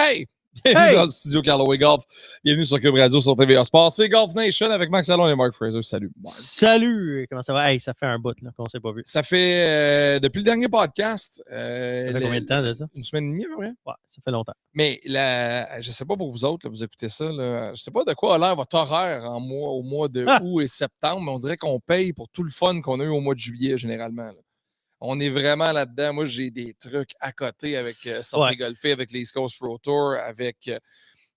Hey! Bienvenue dans le studio Callaway Golf. Bienvenue sur Cube Radio, sur TVA Sport. C'est Golf Nation avec Max Allon et Mark Fraser. Salut. Mark. Salut! Comment ça va? Hey, ça fait un bout qu'on ne s'est pas vu. Ça fait, depuis le dernier podcast... ça fait combien de temps de ça? Une semaine et demie, à peu près. Ouais, ça fait longtemps. Mais je ne sais pas pour vous autres, là, vous écoutez ça, là, je ne sais pas de quoi a l'air votre horaire au mois de août et septembre, mais on dirait qu'on paye pour tout le fun qu'on a eu au mois de juillet, généralement. Là. On est vraiment là-dedans. Moi, j'ai des trucs à côté avec Sortie Golfer, avec les East Coast Pro Tour, avec tout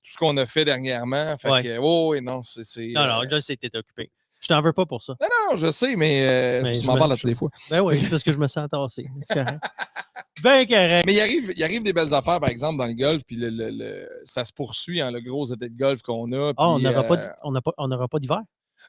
ce qu'on a fait dernièrement. Fait que, non, c'est... Non, je sais que t'es occupé. Je t'en veux pas pour ça. Non, je sais, mais tu m'en parles à toutes les fois. Ben oui, c'est parce que je me sens tassé. C'est correct. Ben correct. Mais il arrive des belles affaires, par exemple, dans le golf, puis ça se poursuit, hein, le gros été de golf qu'on a. On n'aura pas d'hiver?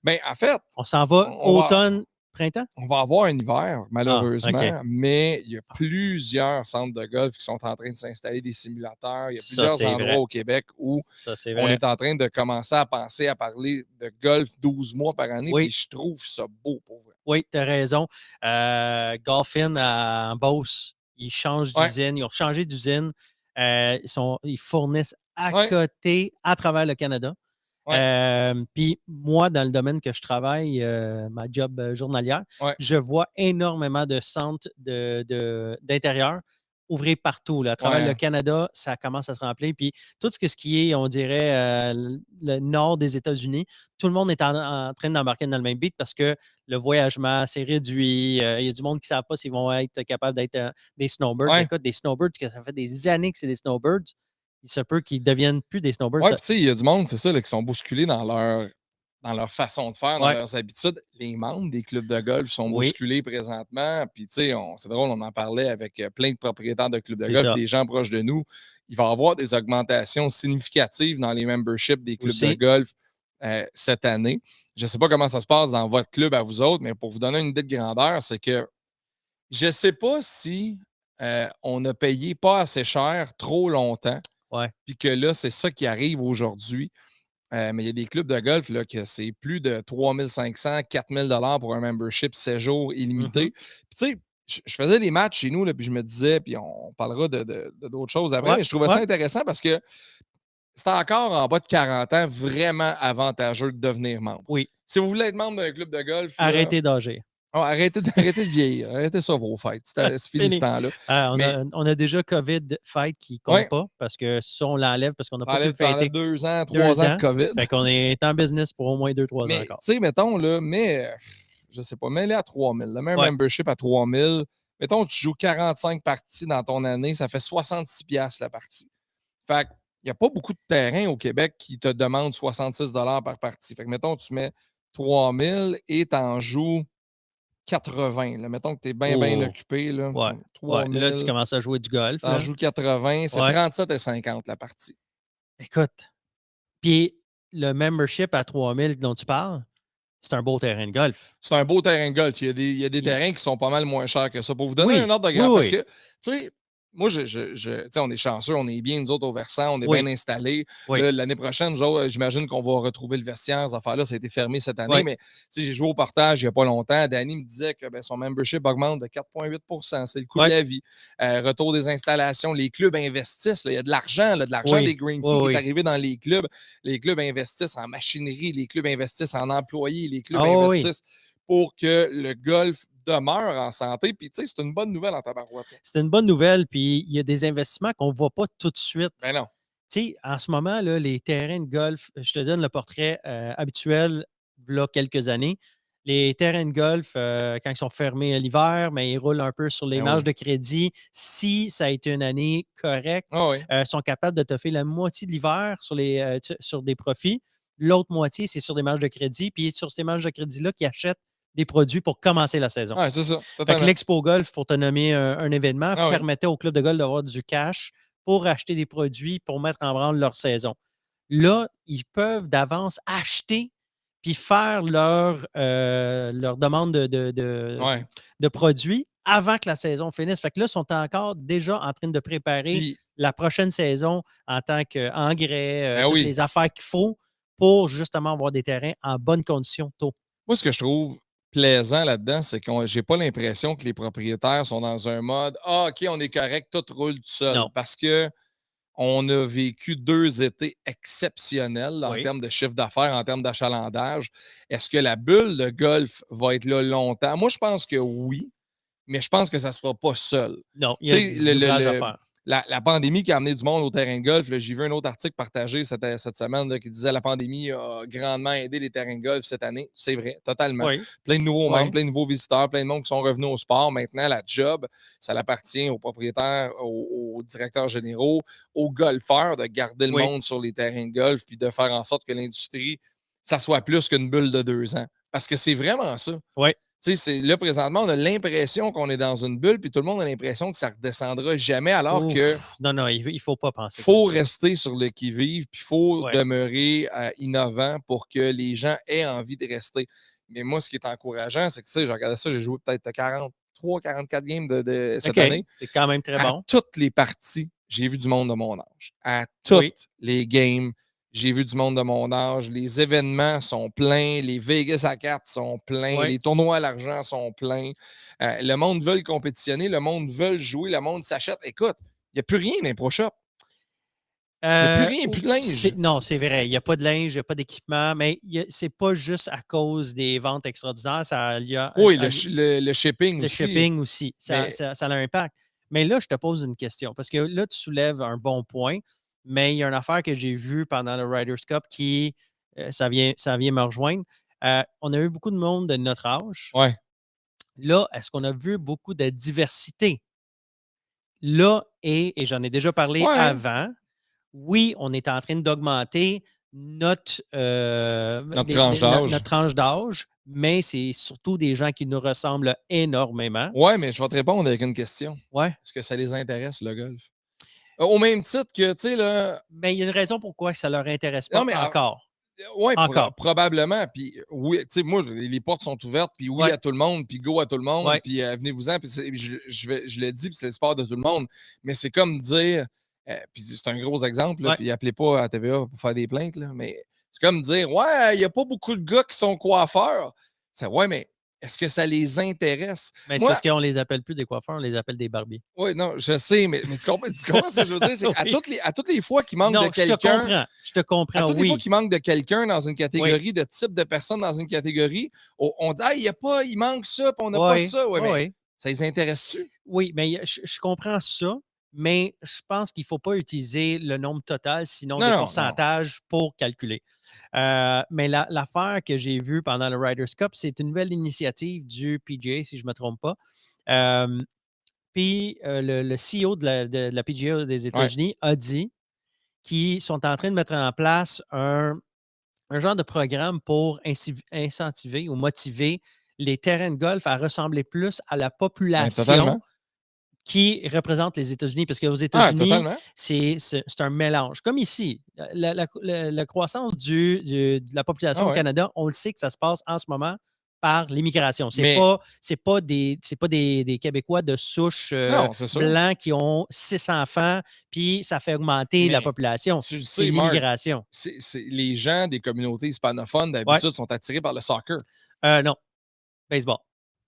Ben, en fait... On s'en va automne, printemps? On va avoir un hiver, malheureusement, okay. Mais il y a plusieurs centres de golf qui sont en train de s'installer des simulateurs. Il y a plusieurs endroits au Québec où on est en train de commencer à penser à parler de golf 12 mois par année. Puis je trouve ça beau pour vrai. Oui, tu as raison. Golfin en Beauce, ils changent d'usine. Ils ont changé d'usine. Ils fournissent à côté, à travers le Canada. Puis moi, dans le domaine que je travaille, ma job journalière, je vois énormément de centres d'intérieur ouvrir partout. Là. À travers le Canada, ça commence à se remplir. Puis tout ce qui est, on dirait, le nord des États-Unis, tout le monde est en train d'embarquer dans le même beat parce que le voyagement s'est réduit. Il y a du monde qui ne savent pas s'ils vont être capables d'être des snowbirds. Écoute, des snowbirds, ça fait des années que c'est des snowbirds. Il se peut qu'ils ne deviennent plus des snowbirds. Oui, puis tu sais, il y a du monde, c'est ça, là, qui sont bousculés dans leur façon de faire, dans leurs habitudes. Les membres des clubs de golf sont bousculés présentement. Puis, tu sais, c'est drôle, on en parlait avec plein de propriétaires de clubs de golf, des gens proches de nous. Il va y avoir des augmentations significatives dans les memberships des clubs de golf cette année. Je ne sais pas comment ça se passe dans votre club à vous autres, mais pour vous donner une idée de grandeur, c'est que je ne sais pas si on a payé pas assez cher trop longtemps. Puis que là, c'est ça qui arrive aujourd'hui. Mais il y a des clubs de golf là, que c'est plus de 3 500, 4 000 $ pour un membership 7 jours illimité. Puis tu sais, je faisais des matchs chez nous, là, puis je me disais, puis on parlera de d'autres choses après, mais je trouvais ça intéressant parce que c'est encore en bas de 40 ans vraiment avantageux de devenir membre. Oui. Si vous voulez être membre d'un club de golf... Arrêtez d'âger. Arrêtez de vieillir. Arrêtez ça, vos fêtes. C'est fini ce temps-là. On a déjà COVID fête qui ne compte pas parce que ça, on l'enlève parce qu'on n'a pas pu fêter. 2 ans, 3 ans de COVID. Fait qu'on est en business pour au moins 2-3 ans encore. Tu sais, mettons, là, je sais pas, mets-les à 3 000. Le même membership à 3 000. Mettons, tu joues 45 parties dans ton année, ça fait 66 $ la partie. Fait qu'il n'y a pas beaucoup de terrains au Québec qui te demandent 66 $ par partie. Fait que, mettons, tu mets 3 000 et tu en joues 80. Là. Mettons que tu es bien occupé. Là, 3 000, là, tu commences à jouer du golf. Tu en joues 80, c'est 37,50 la partie. Écoute, puis le membership à 3 000 dont tu parles, c'est un beau terrain de golf. C'est un beau terrain de golf. Il y a des terrains qui sont pas mal moins chers que ça. Pour vous donner un ordre de grandeur, parce que, tu sais, moi, on est chanceux, on est bien, nous autres, au versant, on est bien installés. L'année prochaine, j'imagine qu'on va retrouver le vestiaire. Ces affaires-là, ça a été fermé cette année, mais j'ai joué au portage il n'y a pas longtemps. Danny me disait que son membership augmente de 4,8 %. C'est le coût de la vie. Retour des installations. Les clubs investissent. Il y a de l'argent, des green fees qui est arrivé dans les clubs. Les clubs investissent en machinerie, les clubs investissent en employés, les clubs investissent pour que le golf demeure en santé. Puis, tu sais, c'est une bonne nouvelle en tabarouette. C'est une bonne nouvelle. Puis, il y a des investissements qu'on ne voit pas tout de suite. Ben non. Tu sais, en ce moment, là, les terrains de golf, je te donne le portrait habituel, là, quelques années. Les terrains de golf, quand ils sont fermés l'hiver, mais ils roulent un peu sur les marges de crédit. Si ça a été une année correcte, sont capables de t'offrir la moitié de l'hiver sur des profits. L'autre moitié, c'est sur des marges de crédit. Puis, sur ces marges de crédit-là, qui achètent des produits pour commencer la saison. Oui, c'est ça. Fait que l'Expo Golf, pour te nommer un événement, permettait au club de golf d'avoir du cash pour acheter des produits pour mettre en branle leur saison. Là, ils peuvent d'avance acheter puis faire leur demande de produits avant que la saison finisse. Fait que là, ils sont encore déjà en train de préparer la prochaine saison en tant qu'engrais, toutes les affaires qu'il faut pour justement avoir des terrains en bonne condition tôt. Moi, ce que je trouve plaisant là-dedans, c'est que j'ai pas l'impression que les propriétaires sont dans un mode « Ah, OK, on est correct, tout roule tout seul. » Parce que on a vécu 2 étés exceptionnels en termes de chiffre d'affaires, en termes d'achalandage. Est-ce que la bulle de golf va être là longtemps? Moi, je pense que oui, mais je pense que ça ne se fera pas seul. Non, il y a de l'ouvrage à faire. La pandémie qui a amené du monde au terrain de golf, j'ai vu un autre article partagé cette semaine là, qui disait que la pandémie a grandement aidé les terrains de golf cette année. C'est vrai, totalement. Oui. Plein de nouveaux membres, plein de nouveaux visiteurs, plein de monde qui sont revenus au sport. Maintenant, la job, ça appartient aux propriétaires, aux directeurs généraux, aux golfeurs de garder le monde sur les terrains de golf puis de faire en sorte que l'industrie, ça soit plus qu'une bulle de 2 ans. Parce que c'est vraiment ça. Oui. Là, présentement, on a l'impression qu'on est dans une bulle, puis tout le monde a l'impression que ça ne redescendra jamais, alors que. Non, il ne faut pas penser. Il faut rester sur le qui-vive, puis il faut demeurer innovant pour que les gens aient envie de rester. Mais moi, ce qui est encourageant, c'est que, j'ai regardé ça, j'ai joué peut-être 43-44 games de cette année. C'est quand même très bon. À toutes les parties, j'ai vu du monde de mon âge. À toutes les games, j'ai vu du monde de mon âge. Les événements sont pleins. Les Vegas à cartes sont pleins. Les tournois à l'argent sont pleins. Le monde veut compétitionner. Le monde veut jouer. Le monde s'achète. Écoute, il n'y a plus rien dans les Pro Shop. Il n'y a plus rien, plus de linge. Non, c'est vrai. Il n'y a pas de linge, il n'y a pas d'équipement, mais c'est pas juste à cause des ventes extraordinaires. Le shipping aussi. Le shipping aussi. Ça a un impact. Mais là, je te pose une question, parce que là, tu soulèves un bon point. Mais il y a une affaire que j'ai vue pendant le Ryder's Cup qui, ça vient me rejoindre. On a eu beaucoup de monde de notre âge. Ouais. Là, est-ce qu'on a vu beaucoup de diversité? Là, et j'en ai déjà parlé avant, oui, on est en train d'augmenter notre tranche d'âge, mais c'est surtout des gens qui nous ressemblent énormément. Oui, mais je vais te répondre avec une question. Ouais. Est-ce que ça les intéresse, le golf? Au même titre que, tu sais, là. Mais il y a une raison pourquoi ça ne leur intéresse pas encore. Oui, probablement. Puis oui, tu sais, moi, les portes sont ouvertes, puis oui à tout le monde, puis go à tout le monde, puis venez-vous-en, puis je le dis, puis c'est le sport de tout le monde. Mais c'est comme dire, puis c'est un gros exemple, puis appelez pas à TVA pour faire des plaintes, là, mais c'est comme dire, ouais, il n'y a pas beaucoup de gars qui sont coiffeurs. Ouais, mais est-ce que ça les intéresse? Mais c'est parce qu'on ne les appelle plus des coiffeurs, on les appelle des barbiers. Oui, non, je sais, mais tu comprends ce que je veux dire? C'est à toutes les fois qu'il manque de quelqu'un. Je te comprends. À toutes les fois qu'il manque de quelqu'un dans une catégorie, de type de personne dans une catégorie, on dit, il manque ça, puis on n'a pas ça. Mais ça les intéresse-tu? Oui, mais je comprends ça. Mais je pense qu'il ne faut pas utiliser le nombre total, sinon des pourcentages pour calculer. Mais l'affaire que j'ai vue pendant le Ryder's Cup, c'est une nouvelle initiative du PGA, si je ne me trompe pas. Puis le CEO de la PGA des États-Unis a dit qu'ils sont en train de mettre en place un genre de programme pour incentiver ou motiver les terrains de golf à ressembler plus à la population qui représente les États-Unis. Parce qu'aux États-Unis, c'est un mélange. Comme ici, la croissance de la population au Canada, on le sait que ça se passe en ce moment par l'immigration. C'est pas des Québécois de souche blancs qui ont 6 enfants, puis ça fait augmenter la population. C'est l'immigration. Les gens des communautés hispanophones, d'habitude, sont attirés par le soccer. Non, baseball.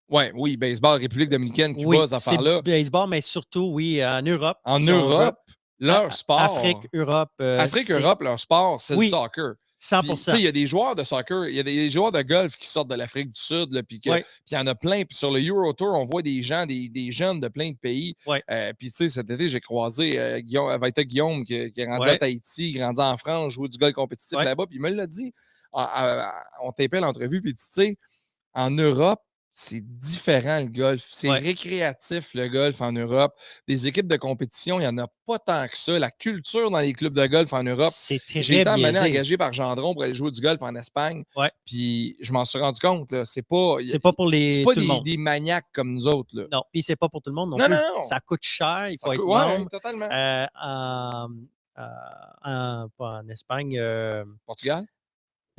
Oui, baseball, République dominicaine, Cuba, ces affaires-là. Baseball, mais surtout, en Europe. En Europe, leur sport. Afrique, Europe. Europe, leur sport, c'est le soccer. 100%. Il y a des joueurs de soccer, il y a des joueurs de golf qui sortent de l'Afrique du Sud, puis il y en a plein. Puis sur le Euro Tour, on voit des gens, des jeunes de plein de pays. Puis cet été, j'ai croisé Vaita Guillaume qui est rendu à Tahiti, grandi en France, joué du golf compétitif là-bas. Puis il me l'a dit. On tapait l'entrevue, puis tu sais, en Europe, c'est différent le golf. C'est récréatif le golf en Europe. Des équipes de compétition, il n'y en a pas tant que ça. La culture dans les clubs de golf en Europe. C'est très J'ai été engagé par Gendron pour aller jouer du golf en Espagne. Puis je m'en suis rendu compte. C'est pas pour des maniaques comme nous autres. Là. Non, puis c'est pas pour tout le monde non plus. Non. Ça coûte cher. Il faut être membre. Totalement. Pas en Espagne. Portugal?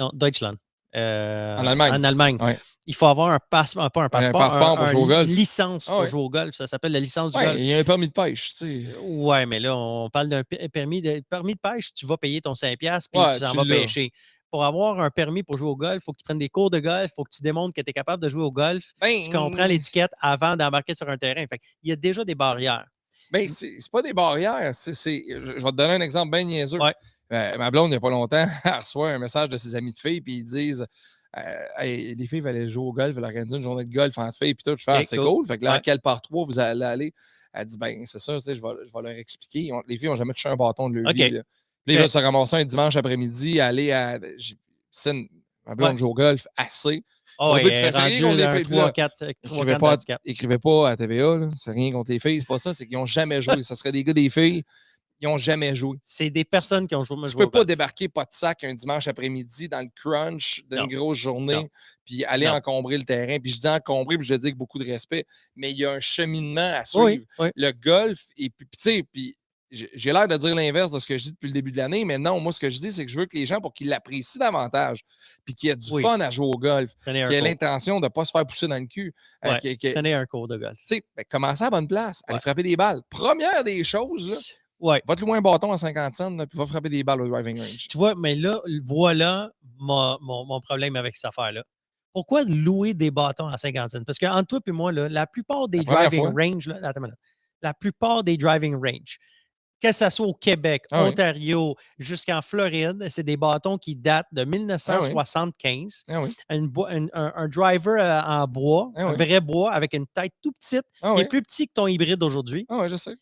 Non, Deutschland. En Allemagne. En Allemagne. Il faut avoir pas un passeport, pour jouer au golf. Une licence pour jouer au golf. Ça s'appelle la licence du golf. Il y a un permis de pêche. Oui, mais là, on parle d'un permis de pêche. Tu vas payer ton 5$ puis tu s'en vas pêcher. Pour avoir un permis pour jouer au golf, il faut que tu prennes des cours de golf, il faut que tu démontres que tu es capable de jouer au golf. Tu comprends l'étiquette avant d'embarquer sur un terrain. Il y a déjà des barrières. Ben, c'est pas des barrières. Je vais te donner un exemple bien niaiseux. Ouais. Ma blonde, il n'y a pas longtemps, elle reçoit un message de ses amis de filles, puis ils disent hey, les filles veulent jouer au golf, veulent organiser une journée de golf entre filles, puis tout. Je fais c'est cool. Fait que là, à quel par 3 vous allez aller? Elle dit ben, c'est ça, je vais leur expliquer. Les filles n'ont jamais touché un bâton de leur vie. Là. Puis ils veulent se ramasser un dimanche après-midi, aller à. Ma blonde joue au golf assez. Oh, c'est rien contre les filles. Écrivez pas à TVA, là. C'est rien contre les filles. C'est pas ça, c'est qu'ils n'ont jamais joué. Ça serait des gars, des filles. Ils n'ont jamais joué. C'est des personnes qui ont joué. Tu peux pas débarquer pas de sac un dimanche après-midi dans le crunch d'une grosse journée puis aller encombrer le terrain. Puis je dis encombrer, puis je dis avec beaucoup de respect, mais il y a un cheminement à suivre. Oui. Le golf, et puis tu sais, puis j'ai l'air de dire l'inverse de ce que je dis depuis le début de l'année, mais non, moi, ce que je dis, c'est que je veux que les gens, pour qu'ils l'apprécient davantage, puis qu'il y ait du fun à jouer au golf, qu'il y ait l'intention de ne pas se faire pousser dans le cul. Prenez un cours de golf. Tu sais, commencez à la bonne place, aller frapper des balles. Première des choses, là, va te louer un bâton à 50 cents, puis va frapper des balles au driving range. Tu vois, mais là, voilà mon problème avec cette affaire-là. Pourquoi louer des bâtons à 50 cents? Parce qu'entre toi et moi, là, la plupart des driving range, la plupart des driving range, que ce soit au Québec, Ontario, jusqu'en Floride, c'est des bâtons qui datent de 1975. Un driver en bois, un vrai bois, avec une tête tout petite, qui est plus petit que ton hybride aujourd'hui. Ah oui, je sais.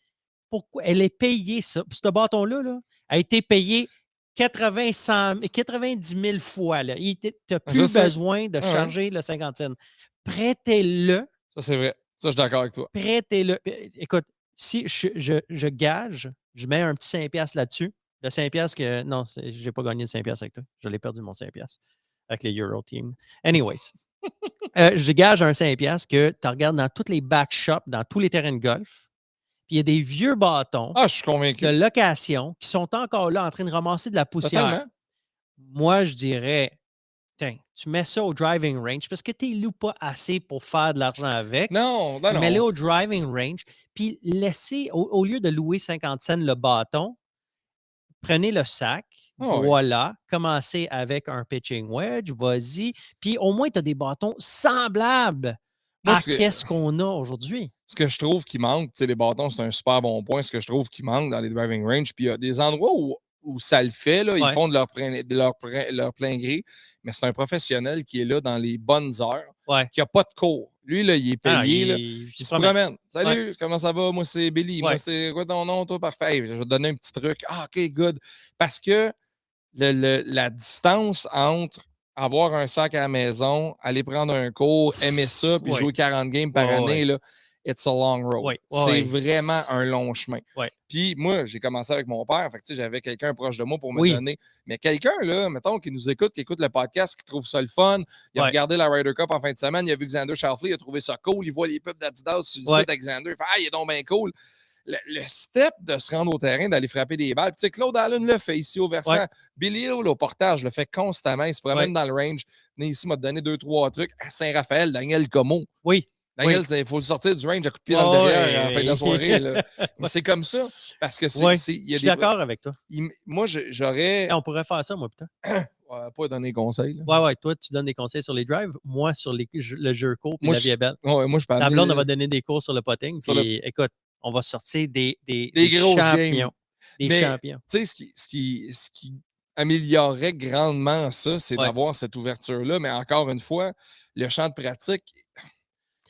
Pourquoi? Elle est payée, ça. Ce bâton-là, a été payé 90 000 fois. Tu n'as plus besoin de charger le 50 cents. Prêtez-le. Ça, c'est vrai. Ça, je suis d'accord avec toi. Prêtez-le. Écoute, si je gage, je mets un petit 5$ là-dessus. Le 5$ que. Non, je n'ai pas gagné de 5$ avec toi. Je l'ai perdu, mon 5$ avec les Euro Team. Anyways, je gage un 5$ que tu regardes dans tous les back shops, dans tous les terrains de golf. Puis il y a des vieux bâtons je suis convaincu. de location qui sont encore là en train de ramasser de la poussière. Totalement. Moi, je dirais, tiens, tu mets ça au driving range parce que tu ne loues pas assez pour faire de l'argent avec. Non. Mets-le au driving range. Puis laissez, au lieu de louer 50 cents le bâton, prenez le sac. Voilà. Commencez avec un pitching wedge. Vas-y. Puis au moins, tu as des bâtons semblables à qu'est-ce qu'on a aujourd'hui. Ce que je trouve qui manque, tu sais, les bâtons, c'est un super bon point. Ce que je trouve qui manque dans les driving range, puis il y a des endroits où ça le fait, là, ils font de leur plein gré, mais c'est un professionnel qui est là dans les bonnes heures, qui n'a pas de cours. Lui, là, il est payé. Il se promène. Salut, comment ça va? Moi, c'est Billy. Moi, c'est quoi ton nom, toi? Parfait. Je vais te donner un petit truc. OK, good. Parce que la distance entre avoir un sac à la maison, aller prendre un cours, aimer ça, puis jouer 40 games par année, là, it's a long road. C'est vraiment un long chemin. Puis moi, j'ai commencé avec mon père. Fait que, j'avais quelqu'un proche de moi pour me donner. Mais quelqu'un, là, mettons, qui nous écoute, qui écoute le podcast, qui trouve ça le fun, il a regardé la Ryder Cup en fin de semaine, il a vu Xander Schauffele, il a trouvé ça cool, il voit les pubs d'Adidas sur le site d'Xander, il fait « il est donc bien cool ». Le step de se rendre au terrain, d'aller frapper des balles. Tu sais, Claude Allen le fait ici au versant. Billy Hill, au portage, le fait constamment. Il se promène dans le range. Venez ici, m'a donné 2-3 trucs. À Saint-Raphaël, Daniel Comeau. Daniel, il faut sortir du range à coup de pied dans le derrière à la fin de la soirée. Là. Mais c'est comme ça. Parce que je suis d'accord avec toi. Moi, j'aurais. On pourrait faire ça, moi, putain. Pas donner des conseils. Là. Toi, tu donnes des conseils sur les drives. Moi, sur le jeu court et la vie est belle. Moi, je parle. La blonde, on va donner des cours sur le putting. Puis, écoute, on va sortir des grosses champions. Games. Des champions. Tu sais, ce qui améliorerait grandement ça, c'est d'avoir cette ouverture-là. Mais encore une fois, le champ de pratique.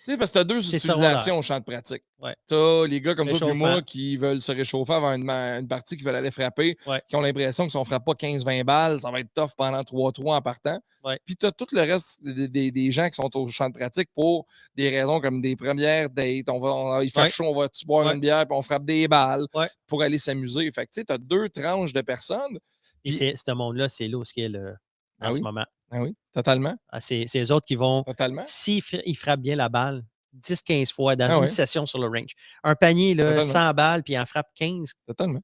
Tu sais, parce que tu as deux utilisations au champ de pratique. Tu as les gars comme toi et moi qui veulent se réchauffer avant une partie, qui veulent aller frapper, qui ont l'impression que si on ne frappe pas 15-20 balles, ça va être tough pendant 3-3 en partant. Puis tu as tout le reste des gens qui sont au champ de pratique pour des raisons comme des premières dates. Il fait chaud, on va boire une bière, puis on frappe des balles pour aller s'amuser. Fait que tu sais, tu as deux tranches de personnes. Et ce monde-là, c'est là où ce qui est en ce moment. Ah oui, totalement. C'est eux autres qui vont, s'ils frappent bien la balle, 10-15 fois dans une session sur le range. Un panier, là, 100 balles, puis ils en frappent 15,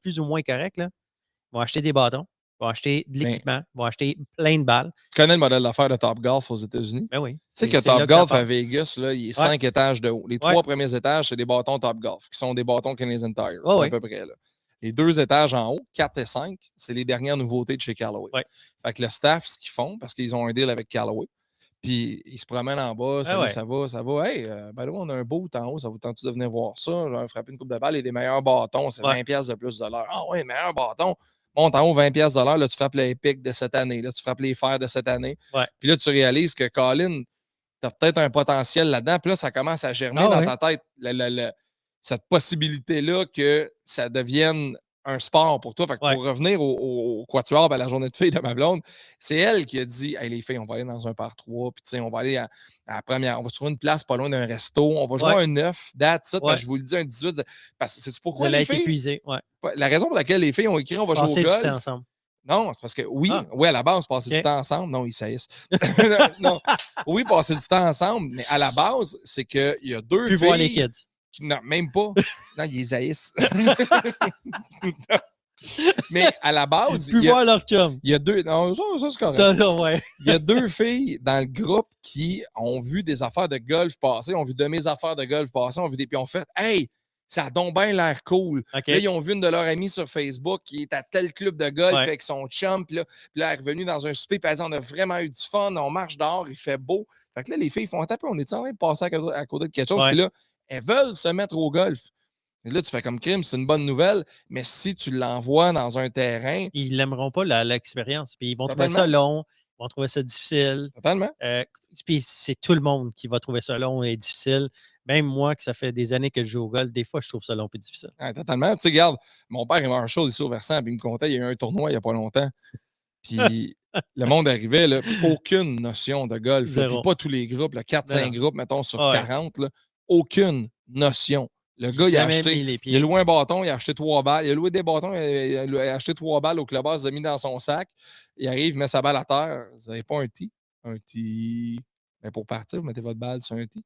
plus ou moins correct. Là. Ils vont acheter des bâtons, ils vont acheter de l'équipement, ils vont acheter plein de balles. Tu connais le modèle d'affaires de Topgolf aux États-Unis? Ben oui. Tu sais que Topgolf à Vegas, là, il est 5 étages de haut. Les 3 premiers étages, c'est des bâtons Topgolf, qui sont des bâtons Canadian Tire, à peu près. Là. Les 2 étages en haut, 4 et 5, c'est les dernières nouveautés de chez Callaway. Fait que le staff, ce qu'ils font, parce qu'ils ont un deal avec Callaway, Puis il se promène en bas, salut, ça va. Hey, ben là, on a un bout en haut, ça vous tente de venir voir ça? Genre, frapper une coupe de balle et des meilleurs bâtons, c'est 20$ de plus de l'heure. Ah ouais, meilleur bâton. Monte en haut, 20$ de l'heure, là, tu frappes les pics de cette année, là, tu frappes les fers de cette année. Puis là, tu réalises que Colin, tu as peut-être un potentiel là-dedans. Puis là, ça commence à germer dans ta tête cette possibilité-là que ça devienne un sport pour toi. Fait que pour revenir au quatuor à la journée de filles de ma blonde, c'est elle qui a dit hey, les filles, on va aller dans un par 3, puis tu sais, on va aller à la première, on va trouver une place pas loin d'un resto, on va jouer à un 9, that's it, je vous le dis, un 18. Parce que c'est pourquoi les filles. Épuisé, la raison pour laquelle les filles ont écrit on va jouer au golf. Ensemble. Non, c'est parce que oui, à la base, passer du temps ensemble. Non, ils saillissent. non. Oui, passer du temps ensemble, mais à la base, c'est qu'il y a deux filles. Voir les kids. Non, même pas. Non, ils les haïssent. Mais à la base. Voir leur chum. Il y a deux. Non, ça c'est correct. Ça, Il y a deux filles dans le groupe qui ont vu des affaires de golf passer, ont vu de mes affaires de golf passer, puis ont fait hey, ça a donc bien l'air cool. Là, ils ont vu une de leurs amies sur Facebook qui est à tel club de golf avec son chum. Puis là, elle est revenue dans un souper. Puis elle dit on a vraiment eu du fun. On marche dehors. Il fait beau. Fait que là, les filles font taper. On est en train de passer à côté de quelque chose. Puis là, elles veulent se mettre au golf. Et là, tu fais comme crime. C'est une bonne nouvelle. Mais si tu l'envoies dans un terrain. Ils n'aimeront pas l'expérience. Puis ils vont trouver ça long. Ils vont trouver ça difficile. Totalement. Puis c'est tout le monde qui va trouver ça long et difficile. Même moi, que ça fait des années que je joue au golf, des fois, je trouve ça long et difficile. Totalement. Tu sais, regarde, mon père est Marshall ici au Versant, puis il me contait, il y a eu un tournoi il n'y a pas longtemps. Puis le monde arrivait, là, aucune notion de golf. Puis pas tous les groupes, 4-5 groupes, mettons, sur 40. Là, aucune notion. Le gars, il a loué un bâton, il a acheté 3 balles. Il a loué des bâtons, il a acheté 3 balles au clubhouse, il a mis dans son sac. Il arrive, il met sa balle à terre. Vous n'avez pas un tee? Un tee. Mais pour partir, vous mettez votre balle sur un tee.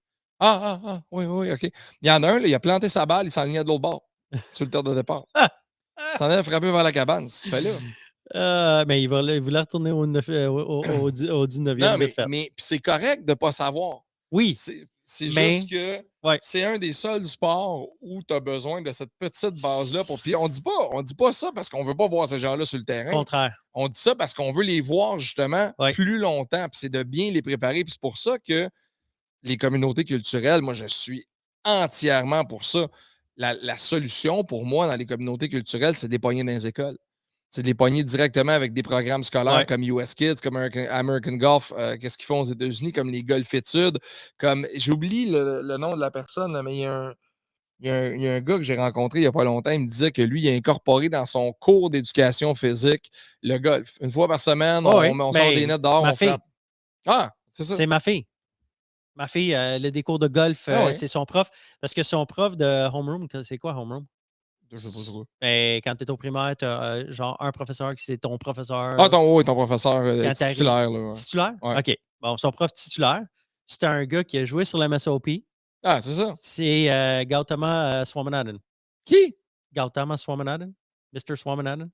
Oui, OK. Il y en a un, là, il a planté sa balle, il s'enlignait de l'autre bord, sur le terre de départ. Il s'en allait frapper vers la cabane, c'est fait là. Mais il voulait retourner au 19e. Non, mais c'est correct de ne pas savoir. Oui. C'est juste que c'est un des seuls sports où tu as besoin de cette petite base-là. Puis on dit pas ça parce qu'on ne veut pas voir ces gens-là sur le terrain. Au contraire. On dit ça parce qu'on veut les voir justement plus longtemps. Puis c'est de bien les préparer. Puis c'est pour ça que les communautés culturelles, moi, je suis entièrement pour ça. La solution pour moi dans les communautés culturelles, c'est de les pogner dans les écoles. C'est de les pogner directement avec des programmes scolaires comme US Kids, comme American Golf, qu'est-ce qu'ils font aux États-Unis, comme les Golf-études. J'oublie le nom de la personne, mais il y a un gars que j'ai rencontré il n'y a pas longtemps, il me disait que lui, il a incorporé dans son cours d'éducation physique le golf. Une fois par semaine, on sort des nets dehors, on frappe. C'est ça. C'est ma fille. Ma fille, elle a des cours de golf, c'est son prof. Parce que son prof de homeroom, c'est quoi homeroom? Je sais pas trop. Ben, quand tu es au primaire, tu as genre un professeur qui c'est ton professeur. Ton professeur titulaire. Là, Titulaire? Ouais. OK. Bon, son prof titulaire, c'est un gars qui a joué sur la MSOP. Ah, c'est ça. C'est Gautama Swaminathan. Qui? Gautama Swaminathan. Mr. Swaminathan.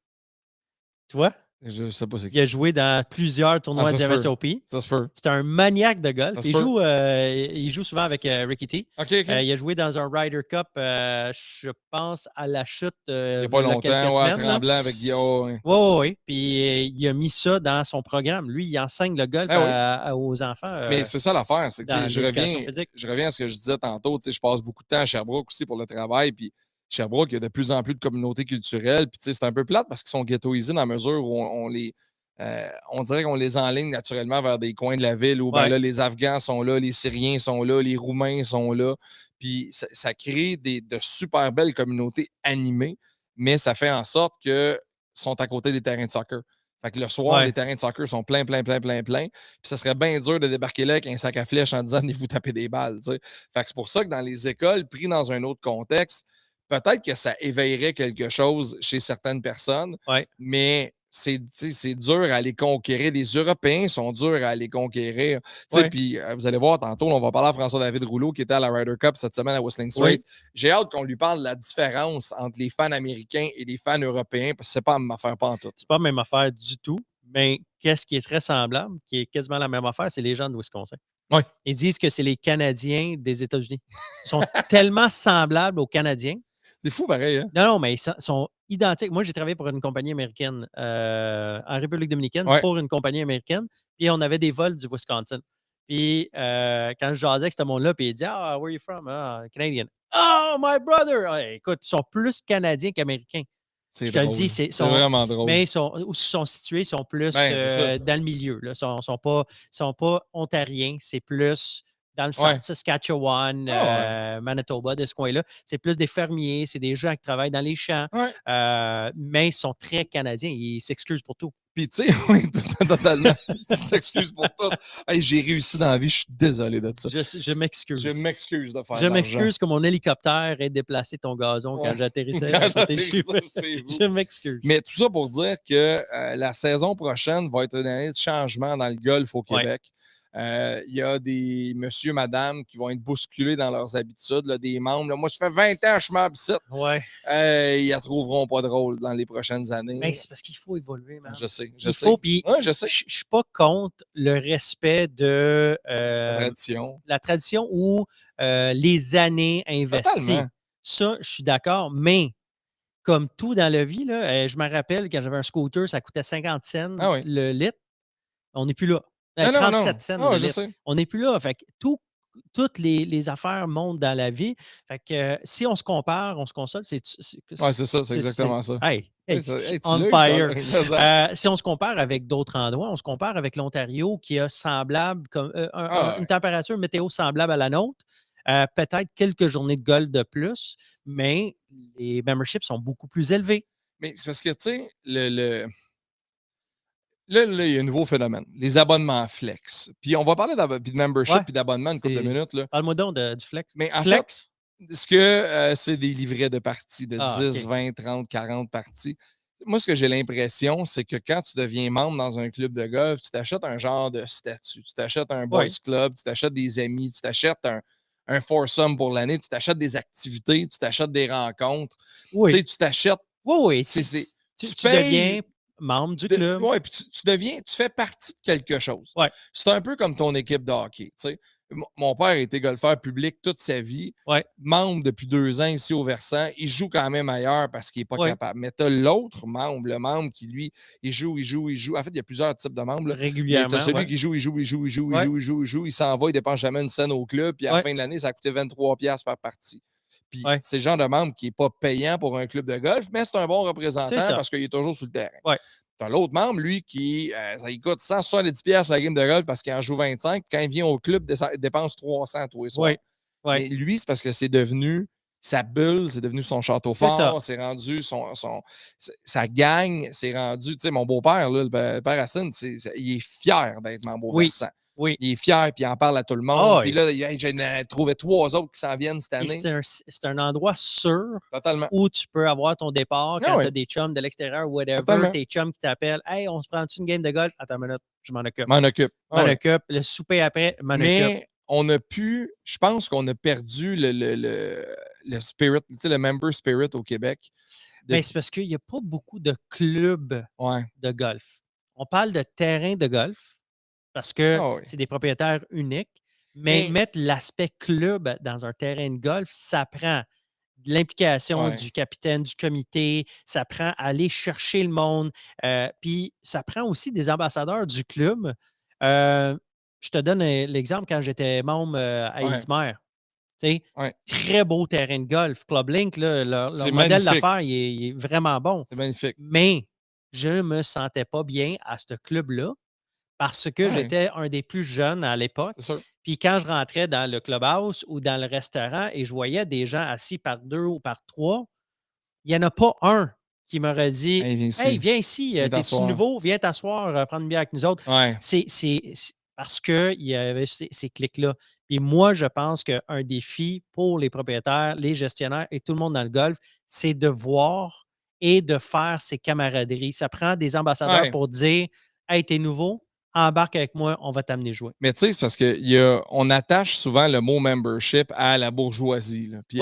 Tu vois? Je sais pas c'est qui. Il a joué dans plusieurs tournois de MSOP. Ça se peut. C'est un maniaque de golf. Il joue souvent avec Ricky T. Okay. Il a joué dans un Ryder Cup, je pense, à la chute il n'y a pas longtemps, Tremblant avec Guillaume. Oui. Puis il a mis ça dans son programme. Lui, il enseigne le golf aux enfants. Mais c'est ça l'affaire. C'est que je reviens à ce que je disais tantôt. Je passe beaucoup de temps à Sherbrooke aussi pour le travail. Puis Sherbrooke, il y a de plus en plus de communautés culturelles. Puis, c'est un peu plate parce qu'ils sont ghettoisés dans la mesure où on dirait qu'on les enligne naturellement vers des coins de la ville où là, les Afghans sont là, les Syriens sont là, les Roumains sont là. Puis, ça crée de super belles communautés animées, mais ça fait en sorte qu'ils sont à côté des terrains de soccer. Fait que le soir, les terrains de soccer sont pleins. Puis ça serait bien dur de débarquer là avec un sac à flèches en disant « Venez-vous taper des balles ». Fait que c'est pour ça que dans les écoles, pris dans un autre contexte, peut-être que ça éveillerait quelque chose chez certaines personnes, mais c'est dur à les conquérir. Les Européens sont durs à les conquérir. Puis vous allez voir tantôt, on va parler à François-David Rouleau qui était à la Ryder Cup cette semaine à Whistling Straits. J'ai hâte qu'on lui parle de la différence entre les fans américains et les fans européens parce que c'est pas la même affaire, pas en tout. C'est pas la même affaire du tout, mais qu'est-ce qui est très semblable, qui est quasiment la même affaire, c'est les gens de Wisconsin. Ils disent que c'est les Canadiens des États-Unis. Ils sont tellement semblables aux Canadiens. C'est fou, pareil. Hein? Non, mais ils sont identiques. Moi, j'ai travaillé pour une compagnie américaine en République dominicaine, pour une compagnie américaine, puis on avait des vols du Wisconsin. Puis quand je jasais avec ce monde-là, puis il dit where are you from? Ah, Canadian. Oh, my brother! Ah, écoute, ils sont plus Canadiens qu'Américains. C'est Je te le drôle. dis, C'est vraiment drôle. mais où ils sont situés, ils sont plus dans le milieu. Ils ne sont pas ontariens, c'est plus dans le centre, Saskatchewan, Manitoba, de ce coin-là. C'est plus des fermiers, c'est des gens qui travaillent dans les champs, mais ils sont très Canadiens. Ils s'excusent pour tout. Puis, tu sais, oui, totalement. S'excuse pour tout. Hey, j'ai réussi dans la vie, je suis désolé de ça. Je m'excuse. Je m'excuse de faire Je m'excuse que mon hélicoptère ait déplacé ton gazon quand j'atterrissais. Je m'excuse. Mais tout ça pour dire que la saison prochaine va être une année de changement dans le golf au Québec. Il y a des monsieur, madame qui vont être bousculés dans leurs habitudes, là, des membres. Là, moi, ça fait 20 ans que je m'habite. Ils la trouveront pas drôle dans les prochaines années. Mais c'est parce qu'il faut évoluer, man. Je sais. Je suis pas contre le respect de la tradition ou les années investies. Totalement. Ça, je suis d'accord, mais comme tout dans la vie, là, je me rappelle quand j'avais un scooter, ça coûtait 50 cents le litre. On n'est plus là. 37 cents le litre. On n'est plus là. Fait que toutes les affaires montent dans la vie. Fait que si on se compare, on se console, c'est ça, c'est exactement ça. Hey, on fire. Si on se compare avec d'autres endroits, on se compare avec l'Ontario qui a semblable, comme une température météo semblable à la nôtre. Peut-être quelques journées de golf de plus, mais les memberships sont beaucoup plus élevés. Mais c'est parce que, tu sais, Là, il y a un nouveau phénomène. Les abonnements flex. Puis on va parler de membership et d'abonnement une couple de minutes. Là. Parle-moi donc du flex. Mais en fait, ce que c'est des livrets de parties de 10, 20, 30, 40 parties. Moi, ce que j'ai l'impression, c'est que quand tu deviens membre dans un club de golf, tu t'achètes un genre de statut. Tu t'achètes un boys club, tu t'achètes des amis, tu t'achètes un foursome pour l'année, tu t'achètes des activités, tu t'achètes des rencontres. Tu sais, tu t'achètes... Oui. Tu deviens membre du club. Oui, puis tu fais partie de quelque chose. C'est un peu comme ton équipe de hockey. Tu sais. Mon père a été golfeur public toute sa vie, membre depuis 2 ans ici au Versant. Il joue quand même ailleurs parce qu'il n'est pas capable. Mais tu as l'autre membre, le membre qui, lui, il joue. En fait, il y a plusieurs types de membres. Là. Régulièrement. Tu as celui qui joue, il s'en va, il ne dépense jamais une scène au club, puis à la fin de l'année, ça a coûté 23$ par partie. Puis c'est le genre de membre qui n'est pas payant pour un club de golf, mais c'est un bon représentant parce qu'il est toujours sur le terrain. Tu as l'autre membre, lui, qui ça lui coûte 170$ la game de golf parce qu'il en joue 25. Quand il vient au club, il dépense 300 tous les soirs. Mais lui, c'est parce que c'est devenu sa bulle, c'est devenu son château fort, c'est rendu sa gang, c'est rendu, tu sais, mon beau-père, là, le père Racine, il est fier d'être membre au Versant. Il est fier, puis il en parle à tout le monde. Puis là, j'ai trouvé 3 autres qui s'en viennent cette année. C'est un endroit sûr où tu peux avoir ton départ quand tu as des chums de l'extérieur, whatever, tes chums qui t'appellent. Hey, on se prend-tu une game de golf? Attends une minute, je m'en occupe. Le souper après, Mais on a pu, je pense qu'on a perdu le spirit, tu sais, le member spirit au Québec. Mais c'est parce qu'il n'y a pas beaucoup de clubs de golf. On parle de terrain de golf. Parce que c'est des propriétaires uniques. Mais mettre l'aspect club dans un terrain de golf, ça prend de l'implication du capitaine, du comité, ça prend aller chercher le monde. Puis ça prend aussi des ambassadeurs du club. Je te donne l'exemple quand j'étais membre à Ismer. Très beau terrain de golf. Club Link, leur modèle d'affaires, il est vraiment bon. C'est magnifique. Mais je ne me sentais pas bien à ce club-là. Parce que j'étais un des plus jeunes à l'époque. Puis quand je rentrais dans le clubhouse ou dans le restaurant et je voyais des gens assis par 2 ou par 3, il n'y en a pas un qui m'aurait dit Hey, viens ici, t'es-tu nouveau? Viens t'asseoir, prendre une bière avec nous autres. C'est parce qu'il y avait ces clics-là. Puis moi, je pense qu'un défi pour les propriétaires, les gestionnaires et tout le monde dans le golf, c'est de voir et de faire ces camaraderies. Ça prend des ambassadeurs pour dire Hey, t'es nouveau? Embarque avec moi, on va t'amener jouer. Mais tu sais, c'est parce qu'on attache souvent le mot membership à la bourgeoisie. Là, puis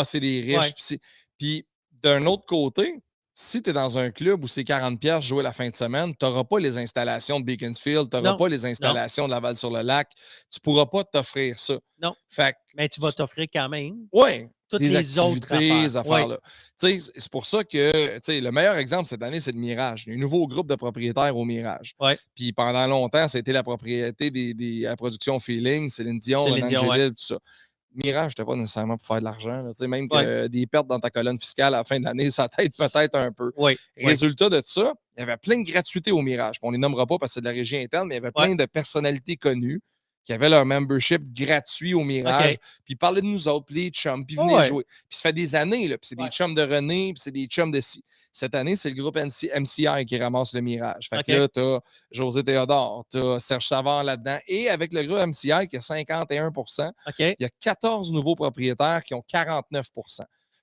c'est des riches. Puis d'un autre côté, si tu es dans un club où c'est 40$ jouer la fin de semaine, tu n'auras pas les installations de Beaconsfield, tu n'auras pas les installations de Laval-sur-le-Lac. Tu ne pourras pas t'offrir ça. Non. Mais tu vas t'offrir quand même. Oui. toutes des les autres activités, ces affaires. affaires-là. C'est pour ça que le meilleur exemple cette année, c'est le Mirage. Il y a un nouveau groupe de propriétaires au Mirage. Ouais. Puis pendant longtemps, ça a été la propriété la production Feeling, Céline Dion, Renan Gélil, tout ça. Mirage, c'était pas nécessairement pour faire de l'argent. Même que des pertes dans ta colonne fiscale à la fin de l'année, ça t'aide peut-être un peu. Résultat de ça, il y avait plein de gratuités au Mirage. On ne les nommera pas parce que c'est de la régie interne, mais il y avait plein de personnalités connues qui avaient leur membership gratuit au Mirage, puis ils parlaient de nous autres, puis les chums, puis venaient jouer. Puis ça fait des années, là, puis c'est des chums de René, puis c'est des chums de... Cette année, c'est le groupe MCI qui ramasse le Mirage. Fait que là, t'as José Théodore, t'as Serge Savard là-dedans, et avec le groupe MCI qui a 51 il y a 14 nouveaux propriétaires qui ont 49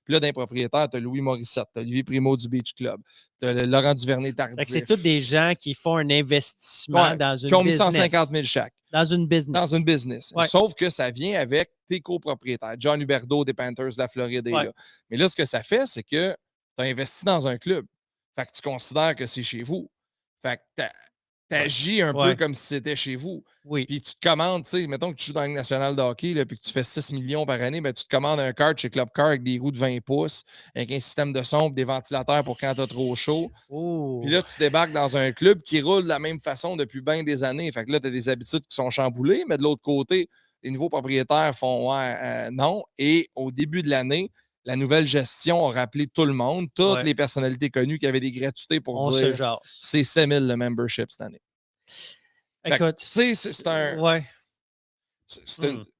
Puis là, d'un propriétaire, tu as Louis Morissette, tu as Olivier Primo du Beach Club, tu as Laurent Duvernay-Tardif. C'est tous des gens qui font un investissement dans une business. Qui ont mis 150 000 chaque. Dans une business. Dans une business. Sauf que ça vient avec tes copropriétaires. John Huberdeau des Panthers de la Floride est là. Mais là, ce que ça fait, c'est que tu as investi dans un club. Fait que tu considères que c'est chez vous. Fait que tu agis un peu comme si c'était chez vous. Puis tu te commandes, tu sais, mettons que tu joues dans la Ligue nationale de hockey, là, puis que tu fais 6 millions par année, ben, tu te commandes un kart chez Club Car avec des roues de 20 pouces, avec un système de son et des ventilateurs pour quand tu as trop chaud. Puis là, tu débarques dans un club qui roule de la même façon depuis bien des années. Fait que là, tu as des habitudes qui sont chamboulées, mais de l'autre côté, les nouveaux propriétaires font non. Et au début de l'année, la nouvelle gestion a rappelé tout le monde, toutes les personnalités connues qui avaient des gratuités pour dire c'est 7 000 le membership cette année. Écoute, c'est un.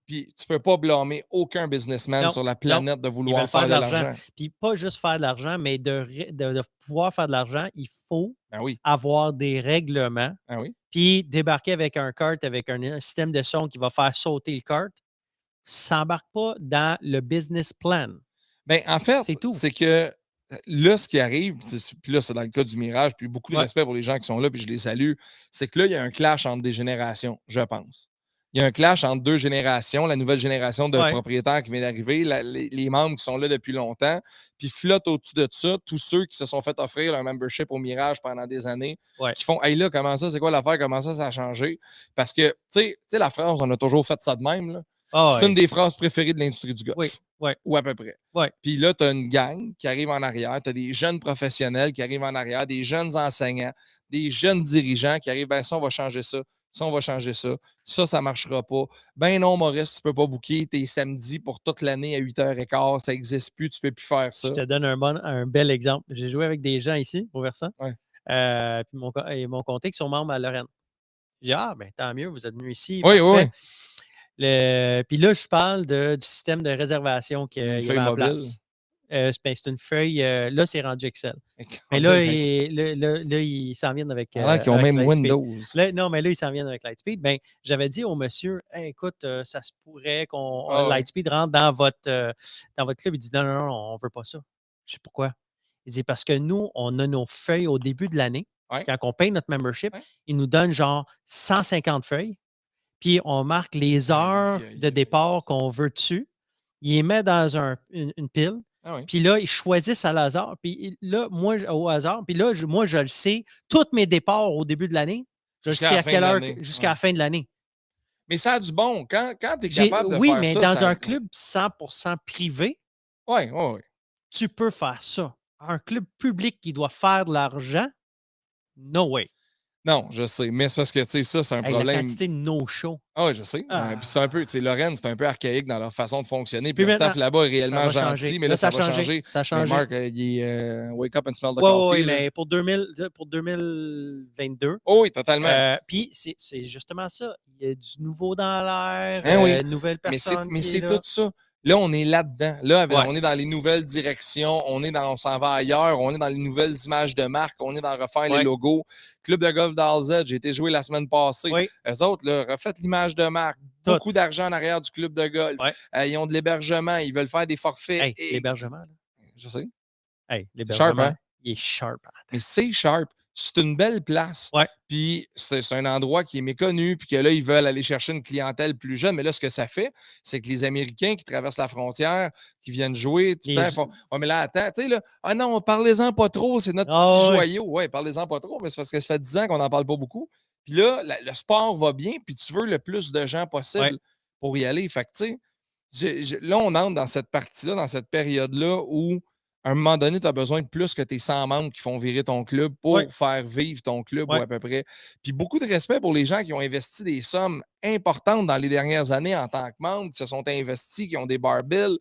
Puis tu peux pas blâmer aucun businessman sur la planète de vouloir faire de l'argent. Puis pas juste faire de l'argent, mais de pouvoir faire de l'argent, il faut avoir des règlements. Puis débarquer avec un kart, avec un système de son qui va faire sauter le kart, ça n'embarque pas dans le business plan. Bien, en fait, c'est que là, ce qui arrive, puis là, c'est dans le cas du Mirage, puis beaucoup de respect pour les gens qui sont là, puis je les salue, c'est que là, il y a un clash entre des générations, je pense. Il y a un clash entre deux générations, la nouvelle génération de propriétaires qui vient d'arriver, les membres qui sont là depuis longtemps, puis flotte au-dessus de ça, tous ceux qui se sont fait offrir un membership au Mirage pendant des années, qui font « Hey là, comment ça, c'est quoi l'affaire, comment ça a changé? » Parce que, tu sais, la France, on a toujours fait ça de même, là. C'est une des phrases préférées de l'industrie du golf. Ou à peu près. Puis là, tu as une gang qui arrive en arrière, tu as des jeunes professionnels qui arrivent en arrière, des jeunes enseignants, des jeunes dirigeants qui arrivent, ben ça, on va changer ça. Ça, on va changer ça. Ça ne marchera pas. Ben non, Maurice, tu ne peux pas booker tes samedis pour toute l'année à 8h15. Ça n'existe plus, tu ne peux plus faire ça. Je te donne un bel exemple. J'ai joué avec des gens ici, au Versant. Puis ils m'ont conté qu'ils sont membres à Lorraine. J'ai dit, ben tant mieux, vous êtes venus ici. Oui. Puis là, je parle du système de réservation qu'il y avait en place. C'est une feuille. Là, c'est rendu Excel. Mais là, ils s'en viennent avec. Ils ont même Windows. Non, mais là, ils s'en viennent avec Lightspeed. Ben, j'avais dit au monsieur, hey, écoute, ça se pourrait qu'on Lightspeed rentre dans votre club. Il dit non, on ne veut pas ça. Je sais pourquoi. Il dit parce que nous, on a nos feuilles au début de l'année. Quand on paye notre membership, ils nous donnent genre 150 feuilles. Puis on marque les heures de départ qu'on veut dessus. Ils les mettent dans une pile. Puis là, ils choisissent à hasard. Puis là, moi, au hasard, puis là, moi, je le sais, tous mes départs au début de l'année, je sais à quelle heure jusqu'à la fin de l'année. Mais ça a du bon. Quand tu es capable de faire ça. Oui, mais dans un club 100% privé, tu peux faire ça. Un club public qui doit faire de l'argent, no way. Non, je sais. Mais c'est parce que, tu sais, ça, c'est un problème. La quantité de no-show. Ah oui, je sais. Puis c'est un peu, tu sais, Lorraine, c'est un peu archaïque dans leur façon de fonctionner. Puis le staff là-bas est réellement gentil, mais là, ça va changer. Ça a changé. Mais Marc, il est wake up and smell the coffee. Oui, mais pour 2022. Oh, oui, totalement. Puis c'est justement ça. Il y a du nouveau dans l'air, nouvelles personnes. Mais c'est tout ça. Là, on est là-dedans. Là, on est dans les nouvelles directions, on s'en va ailleurs, on est dans les nouvelles images de marque, on est dans refaire les logos. Club de golf d'Alzette, j'ai été joué la semaine passée. Eux autres, là, refaites l'image de marque. Beaucoup d'argent en arrière du club de golf. Ils ont de l'hébergement, ils veulent faire des forfaits. L'hébergement, là. Je sais. L'hébergement, sharp, hein? Il est sharp. Mais c'est sharp. C'est une belle place. Puis c'est un endroit qui est méconnu, puis que là, ils veulent aller chercher une clientèle plus jeune. Mais là, ce que ça fait, c'est que les Américains qui traversent la frontière, qui viennent jouer, tout le temps, font « mais là, attends, tu sais, là, ah non, parlez-en pas trop, c'est notre petit joyau. » Ouais, parlez-en pas trop, mais c'est parce que ça fait 10 ans qu'on n'en parle pas beaucoup. Puis là, le sport va bien, puis tu veux le plus de gens possible pour y aller. Fait que, tu sais, Là, on entre dans cette partie-là, dans cette période-là où, à un moment donné, tu as besoin de plus que tes 100 membres qui font virer ton club pour faire vivre ton club ou à peu près. Puis beaucoup de respect pour les gens qui ont investi des sommes importantes dans les dernières années en tant que membres, qui se sont investis, qui ont des barbells.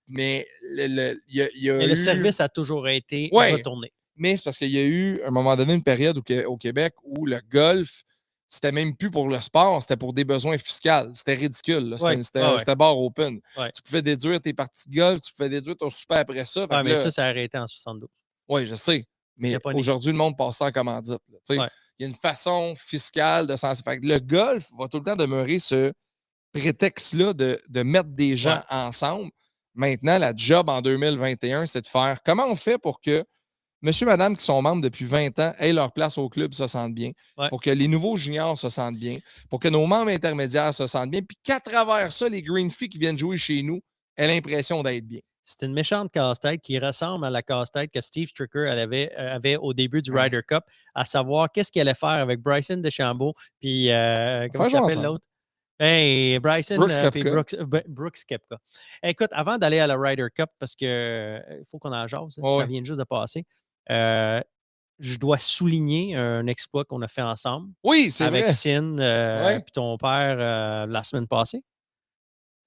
Mais il y a le eu... service a toujours été retourné. Mais c'est parce qu'il y a eu, à un moment donné, une période au Québec où le golf, c'était même plus pour le sport, c'était pour des besoins fiscaux. C'était ridicule. C'était bar open. Tu pouvais déduire tes parties de golf, tu pouvais déduire ton super après ça. Mais ça a arrêté en 72. Oui, je sais. Mais aujourd'hui, le monde passe ça en commandite. Il y a une façon fiscale de s'en... Fait que le golf va tout le temps demeurer ce prétexte-là de mettre des gens ensemble. Maintenant, la job en 2021, c'est de faire comment on fait pour que monsieur, madame qui sont membres depuis 20 ans aient leur place au club, se sentent bien, pour que les nouveaux juniors se sentent bien, pour que nos membres intermédiaires se sentent bien, puis qu'à travers ça, les green fees qui viennent jouer chez nous aient l'impression d'être bien. C'est une méchante casse-tête qui ressemble à la casse-tête que Steve Stricker avait au début du Ryder Cup, à savoir qu'est-ce qu'il allait faire avec Bryson DeChambeau, puis comment s'appelle l'autre? Hey, Bryson puis Brooks Koepka. Écoute, avant d'aller à la Ryder Cup, parce qu'il faut qu'on en jase, ça vient juste de passer, je dois souligner un exploit qu'on a fait ensemble. Oui, c'est vrai. Avec Sin puis ton père la semaine passée.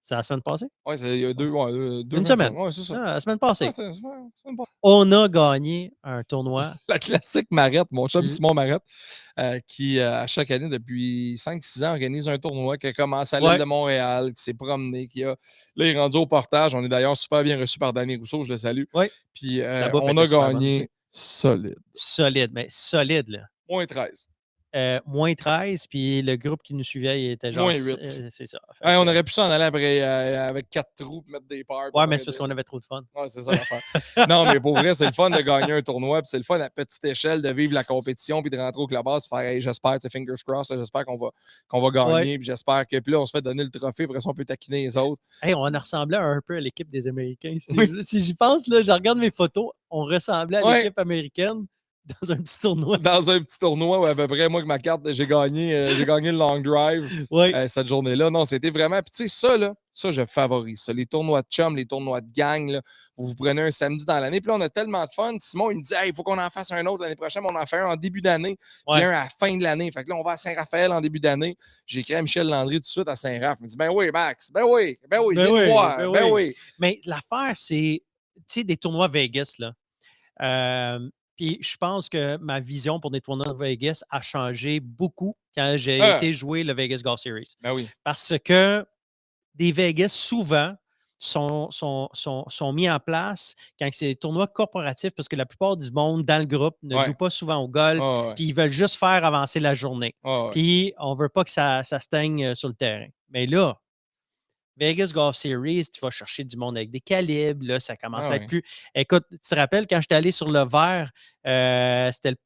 C'est la semaine passée? Oui, il y a deux une semaine. Oui, c'est ça. La semaine passée. On a gagné un tournoi. La classique Marette, mon chum Simon Marette, qui, à chaque année, depuis 5-6 ans, organise un tournoi qui a commencé à l'île de Montréal, qui s'est promené, là, il est rendu au portage. On est d'ailleurs super bien reçu par Danny Rousseau, je le salue. Oui. Puis on a gagné solide. Solide, mais solide, là. Moins 13. Moins 13, puis le groupe qui nous suivait, il était genre... Moins 8. C'est ça. On aurait pu s'en aller après avec 4 trous et mettre des parts. Ouais, mais c'est parce qu'on avait trop de fun. Ouais, c'est ça l'affaire. Non, mais pour vrai, c'est le fun de gagner un tournoi, puis c'est le fun à petite échelle de vivre la compétition, puis de rentrer au clubhouse, faire hey, j'espère, fingers crossed, j'espère qu'on va gagner, puis j'espère que puis là, on se fait donner le trophée, après ça, on peut taquiner les autres. Hey, on ressemblait un peu à l'équipe des Américains. Si j'y pense, là, je regarde mes photos, on ressemblait à l'équipe américaine. Dans un petit tournoi. Dans un petit tournoi où à peu près, moi, que ma carte, j'ai gagné le long drive cette journée-là. Non, c'était vraiment... Puis tu sais, ça, je favorise ça. Les tournois de chum, les tournois de gang, là, où vous prenez un samedi dans l'année. Puis là, on a tellement de fun. Simon, il me dit, il faut qu'on en fasse un autre l'année prochaine. On en fait un en début d'année, puis un à la fin de l'année. Fait que là, on va à Saint-Raphaël en début d'année. J'ai écrit à Michel Landry tout de suite à Saint-Raph. Il me dit, ben oui, Max, ben oui, viens nous voir, ben oui. Mais l'affaire, c'est, tu sais, des tournois Vegas, là. Puis je pense que ma vision pour des tournois de Vegas a changé beaucoup quand j'ai été jouer le Vegas Golf Series. Ben oui. Parce que des Vegas, souvent, sont mis en place quand c'est des tournois corporatifs, parce que la plupart du monde dans le groupe ne joue pas souvent au golf, puis ils veulent juste faire avancer la journée. Puis on ne veut pas que ça se teigne sur le terrain. Mais là, Vegas Golf Series, tu vas chercher du monde avec des calibres, là, ça commence à être plus... Écoute, tu te rappelles, quand j'étais allé sur le vert, c'était le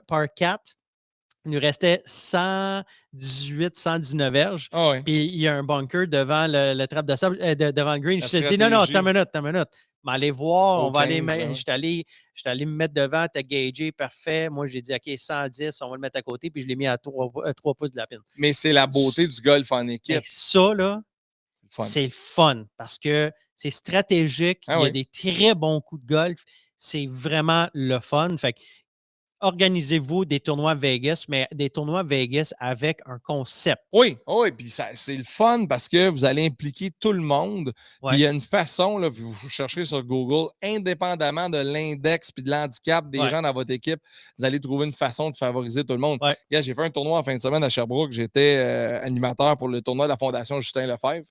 par 4, il nous restait 118, 119 verges, puis il y a un bunker devant le trappe de sable, devant le green. Je me suis dit, non, attends une minute. Mais allez voir, on va aller mettre... J'étais allé me mettre devant, t'as gagé, parfait. Moi, j'ai dit, OK, 110, on va le mettre à côté, puis je l'ai mis à 3 pouces de la pine. Mais c'est la beauté du golf en équipe. Et ça, là, c'est le fun parce que c'est stratégique. Il y a des très bons coups de golf. C'est vraiment le fun. Fait que organisez-vous des tournois Vegas, mais des tournois Vegas avec un concept. Oui, puis c'est le fun parce que vous allez impliquer tout le monde. Puis il y a une façon, là, puis vous cherchez sur Google, indépendamment de l'index puis de l'handicap des gens dans votre équipe, vous allez trouver une façon de favoriser tout le monde. J'ai fait un tournoi en fin de semaine à Sherbrooke. J'étais animateur pour le tournoi de la Fondation Justin Lefebvre.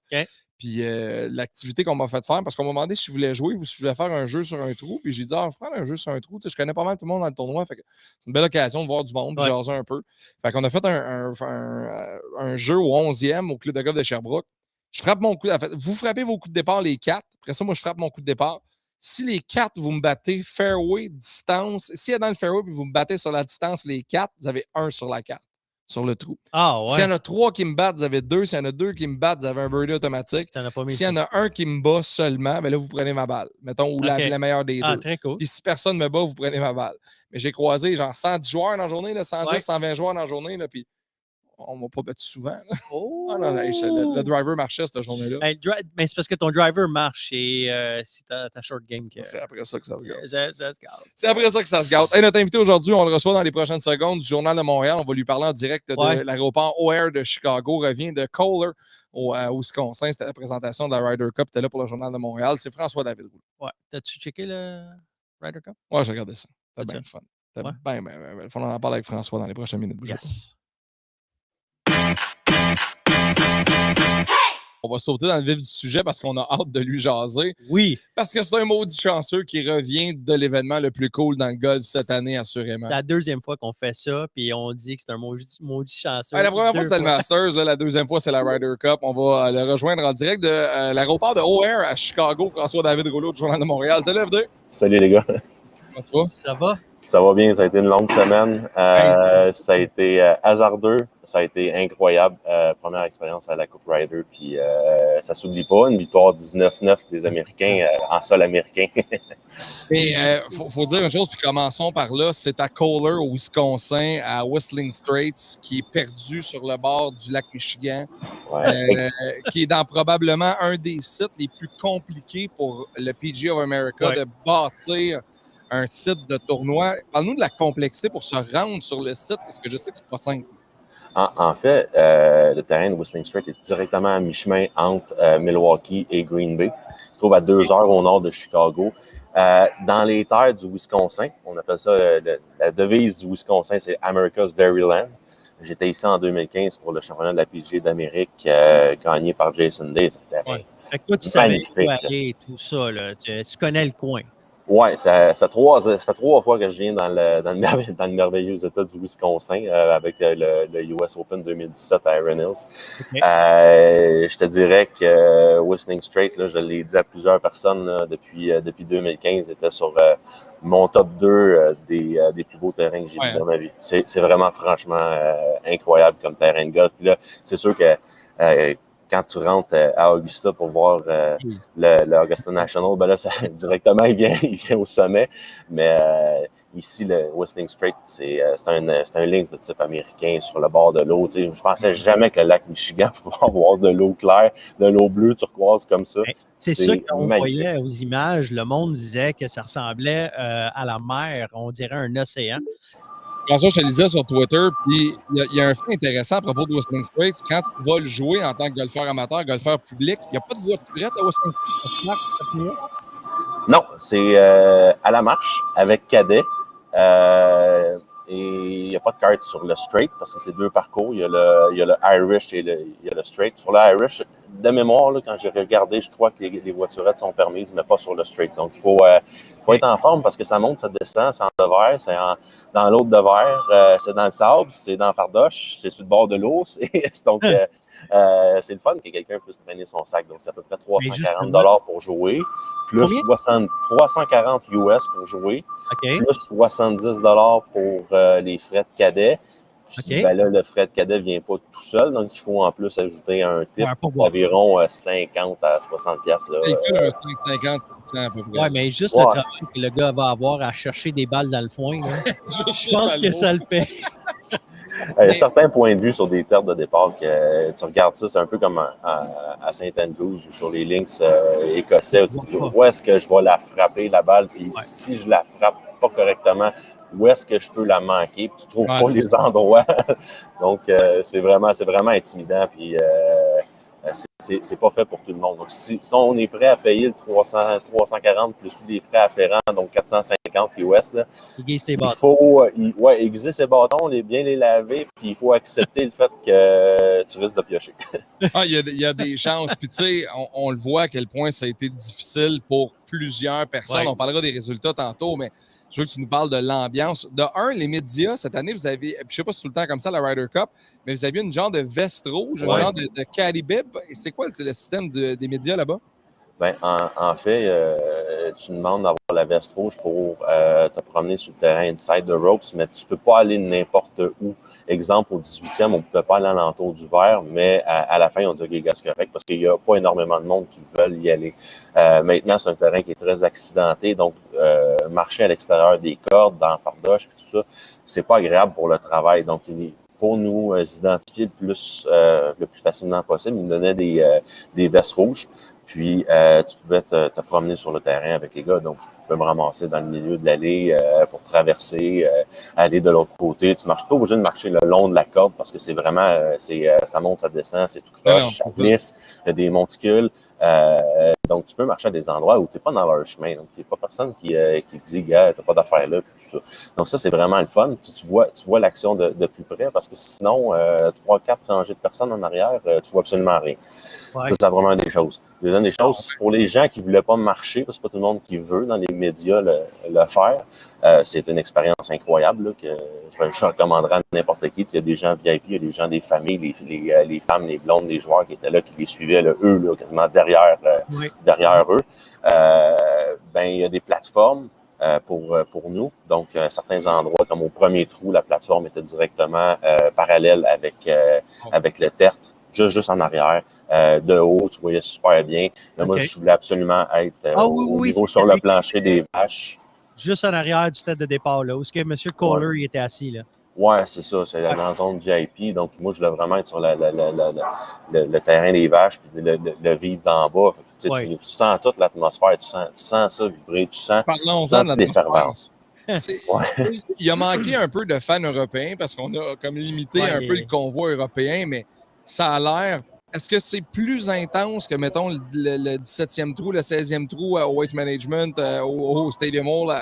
Puis l'activité qu'on m'a fait faire, parce qu'on m'a demandé si je voulais jouer ou si je voulais faire un jeu sur un trou. Puis j'ai dit, je vais prendre un jeu sur un trou. Tu sais, je connais pas mal tout le monde dans le tournoi. Fait que c'est une belle occasion de voir du monde, de jaser un peu. Fait qu'on a fait un jeu au 11e au club de golf de Sherbrooke. Je frappe mon coup. En fait, vous frappez vos coups de départ, les 4. Après ça, moi, je frappe mon coup de départ. Si les 4, vous me battez fairway, distance, s'il y a dans le fairway puis vous me battez sur la distance, les 4, vous avez 1 sur la 4. Sur le trou. S'il y en a 3 qui me battent, vous avez 2. S'il y en a 2 qui me battent, vous avez un birdie automatique. S'il y en a un qui me bat seulement, bien là, vous prenez ma balle. Mettons, ou la meilleure des deux. Très cool. Puis si personne ne me bat, vous prenez ma balle. Mais j'ai croisé genre 110 joueurs dans la journée, là, 110, 120 joueurs dans la journée. Là, puis on m'a pas battu souvent. Là. Oh! Ah non, le driver marchait cette journée-là. Mais c'est parce que ton driver marche et c'est ta short game. C'est après ça que ça se gâte. Ça se gâte. C'est après ça que ça se gâte. Hey, notre invité aujourd'hui, on le reçoit dans les prochaines secondes du Journal de Montréal. On va lui parler en direct de l'aéroport O'Hare de Chicago. Revient de Kohler au Wisconsin. C'était la présentation de la Ryder Cup. C'était là pour le Journal de Montréal. C'est François-David Rouleau. Ouais. T'as-tu checké le Ryder Cup? Ouais, j'ai regardé ça. C'était bien le fun. C'était bien. Il faut en parler avec François dans les prochaines minutes. Yes. On va sauter dans le vif du sujet parce qu'on a hâte de lui jaser. Oui. Parce que c'est un maudit chanceux qui revient de l'événement le plus cool dans le golf cette année, assurément. C'est la deuxième fois qu'on fait ça, puis on dit que c'est un maudit chanceux. La première fois, c'était le Masters. La deuxième fois, c'est la Ryder Cup. On va le rejoindre en direct de l'aéroport de O'Hare à Chicago. François-David Rouleau du Journal de Montréal. Salut, FD. Salut, les gars. Comment tu vas? Ça va? Ça va bien. Ça a été une longue semaine. Ça a été hasardeux. Ça a été incroyable. Première expérience à la Coupe Ryder. Puis ça s'oublie pas. Une victoire 19-9 des Américains en sol américain. Et faut dire une chose, puis commençons par là. C'est à Kohler, au Wisconsin, à Whistling Straits, qui est perdu sur le bord du lac Michigan, qui est dans probablement un des sites les plus compliqués pour le PGA of America de bâtir un site de tournoi. Parle-nous de la complexité pour se rendre sur le site, parce que je sais que c'est pas simple. En fait, le terrain de Whistling Straits est directement à mi-chemin entre Milwaukee et Green Bay. Il se trouve à 2 heures au nord de Chicago. Dans les terres du Wisconsin, on appelle ça la devise du Wisconsin, c'est America's Dairyland. J'étais ici en 2015 pour le championnat de la PGA d'Amérique gagné par Jason Day. C'était Fait que toi, tu savais où aller, tout ça. Là. Tu connais le coin. Oui, ça fait 3 fois que je viens dans le merveilleux état du Wisconsin avec le US Open 2017 à Erin Hills. Okay. Je te dirais que Whistling Straits, là, je l'ai dit à plusieurs personnes là, depuis 2015, était sur mon top 2 des plus beaux terrains que j'ai vus dans ma vie. C'est vraiment franchement incroyable comme terrain de golf. Puis là, c'est sûr que quand tu rentres à Augusta pour voir le Augusta National, ben là, directement, il vient au sommet. Mais ici, le Whistling Straits, c'est un links de type américain sur le bord de l'eau. Tu sais, je pensais jamais que le lac Michigan pouvait avoir de l'eau claire, de l'eau bleue turquoise comme ça. C'est ça qu'on voyait aux images. Le monde disait que ça ressemblait à la mer. On dirait un océan. François, je te lisais sur Twitter, puis il y a un fait intéressant à propos de Whistling Straits. Quand tu vas le jouer en tant que golfeur amateur, golfeur public, il n'y a pas de voiturette à Whistling Straits. Non, c'est à la marche avec cadet. Et il n'y a pas de carte sur le straight parce que c'est 2 parcours. Il y a le Irish et il y a le straight. Sur le Irish, de mémoire, là, quand j'ai regardé, je crois que les voiturettes sont permises, mais pas sur le straight. Donc, il faut être en forme parce que ça monte, ça descend, c'est en devers, c'est dans l'autre devers, c'est dans le sable, c'est dans le fardoche, c'est sur le bord de l'eau. Donc, c'est le fun que quelqu'un puisse traîner son sac. Donc, c'est à peu près 340 $ pour jouer, plus 340 US pour jouer, plus 70 $ pour les frais de cadet. Puis, ben là, le frais de cadet ne vient pas tout seul, donc il faut en plus ajouter un tip d'environ 50 à 60 piastres. 50, 100 à peu près. Oui, mais juste le travail que le gars va avoir à chercher des balles dans le foin, là, je pense que ça le paie. Il y a certains points de vue sur des terres de départ que tu regardes ça, c'est un peu comme à St. Andrews ou sur les links écossais. Tu dis, où est-ce que je vais la frapper, la balle? Puis si je la frappe pas correctement, où est-ce que je peux la manquer? Puis tu trouves pas les endroits. Donc, c'est vraiment intimidant. Puis c'est pas fait pour tout le monde. Donc, si on est prêt à payer le 340 plus tous les frais afférents, donc 450 US, là, il faut aiguiser ses bâtons, bien les laver, puis il faut accepter le fait que tu risques de piocher. Il y a des chances. Puis, tu sais, on le voit à quel point ça a été difficile pour plusieurs personnes. On parlera des résultats tantôt, mais je veux que tu nous parles de l'ambiance. De un, les médias, cette année, vous avez, je ne sais pas si c'est tout le temps comme ça, la Ryder Cup, mais vous aviez une genre de veste rouge, un genre de caddy bib. C'est quoi le système des médias là-bas? Bien, en fait, tu demandes d'avoir la veste rouge pour te promener sur le terrain inside the ropes, mais tu ne peux pas aller n'importe où. Exemple, au 18e, on ne pouvait pas aller à l'entour du verre, mais à la fin, on dit OK, c'est correct parce qu'il n'y a pas énormément de monde qui veulent y aller. Maintenant, c'est un terrain qui est très accidenté, donc marcher à l'extérieur des cordes, dans le fardoche, tout ça, c'est pas agréable pour le travail. Donc, pour nous identifier le plus facilement possible. Ils nous donnaient des vestes rouges. Puis, tu pouvais te promener sur le terrain avec les gars. Donc, je pouvais me ramasser dans le milieu de l'allée pour traverser, aller de l'autre côté. Tu marches pas obligé de marcher le long de la corde parce que c'est vraiment, ça monte, ça descend, c'est tout croche, ça glisse, il y a des monticules. Donc, tu peux marcher à des endroits où tu n'es pas dans leur chemin. Donc, il n'y a pas personne qui te dit, gars, tu n'as pas d'affaires là, puis tout ça. Donc, ça, c'est vraiment le fun. Tu vois l'action de plus près parce que sinon, 3-4 rangées de personnes en arrière, tu vois absolument rien. Ouais. Ça, c'est vraiment des choses. Deuxième des choses, pour les gens qui ne voulaient pas marcher, parce que c'est pas tout le monde qui veut dans les médias le faire, c'est une expérience incroyable là, que je recommanderais à n'importe qui. Il y a des gens VIP, il y a des gens des familles, les femmes, les blondes, les joueurs qui étaient là, qui les suivaient, là, eux, là, quasiment derrière eux. Il y a des plateformes pour nous. Donc, certains endroits, comme au premier trou, la plateforme était directement parallèle avec le tertre, juste en arrière. De haut, tu voyais super bien. Là, moi, je voulais absolument être au niveau sur le plancher des vaches. Juste en arrière du stade de départ, là, où est-ce que M. Kohler il était assis, là. Ouais, c'est ça. C'est dans la zone VIP. Donc, moi, je voulais vraiment être sur le terrain des vaches puis le vivre d'en bas. Fait que, tu sens toute l'atmosphère. Tu sens ça vibrer. Tu sens l'effervescence. Il a manqué un peu de fans européens parce qu'on a comme limité un peu le convoi européen, mais ça a l'air... Est-ce que c'est plus intense que, mettons, le 17e trou, le 16e trou au Waste Management, au Stadium Hall,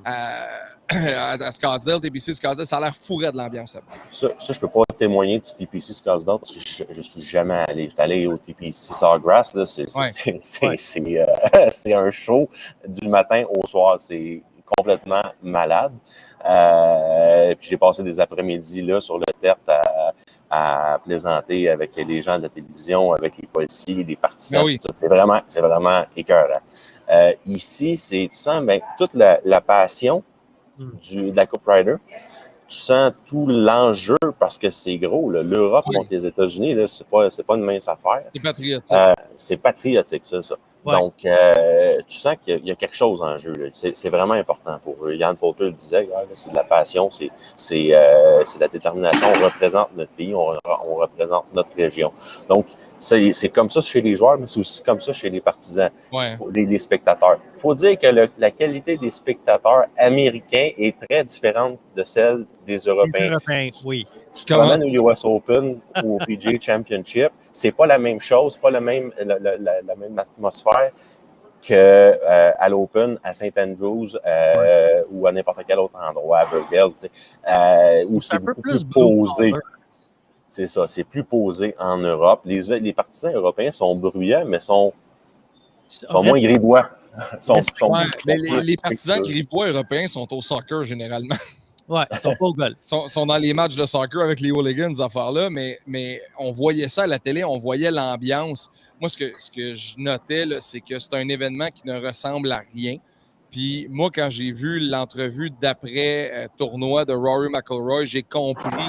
à Scottsdale, TPC Scottsdale? Ça a l'air fourré de l'ambiance. Ça, je peux pas témoigner du TPC Scottsdale parce que je suis jamais allé. Je suis allé au TPC Sawgrass, là, c'est un show du matin au soir. C'est complètement malade. Puis j'ai passé des après-midi là sur le terre à plaisanter avec les gens de la télévision, avec les policiers, les partisans. Oui. C'est vraiment écœurant. Ici, tu sens toute la passion de la Coupe Ryder. Tu sens tout l'enjeu parce que c'est gros. L'Europe contre les États-Unis, là, c'est pas une mince affaire. C'est patriotique. C'est patriotique, ça. Ouais. Donc, tu sens qu'il y a quelque chose en jeu. C'est vraiment important pour eux. Yann Poulter le disait, c'est de la passion, c'est de la détermination. On représente notre pays, on représente notre région. Donc, c'est comme ça chez les joueurs, mais c'est aussi comme ça chez les partisans, les spectateurs. Il faut dire que la qualité des spectateurs américains est très différente de celle des Européens. Les Européens, oui. Tu te promènes au US Open ou au PGA Championship, c'est pas la même chose, pas la même atmosphère qu'à l'Open, à St. Andrews ou à n'importe quel autre endroit, à Burgell, où c'est beaucoup plus posé. C'est ça, c'est plus posé en Europe. Les partisans européens sont bruyants, mais sont moins grivois. Les partisans grivois européens sont au soccer généralement. Ouais, ils sont pas au golf. sont dans les matchs de soccer avec les hooligans, ces affaires-là, mais on voyait ça à la télé, on voyait l'ambiance. Moi, ce que je notais, là, c'est que c'est un événement qui ne ressemble à rien. Puis moi, quand j'ai vu l'entrevue d'après-tournoi de Rory McIlroy, j'ai compris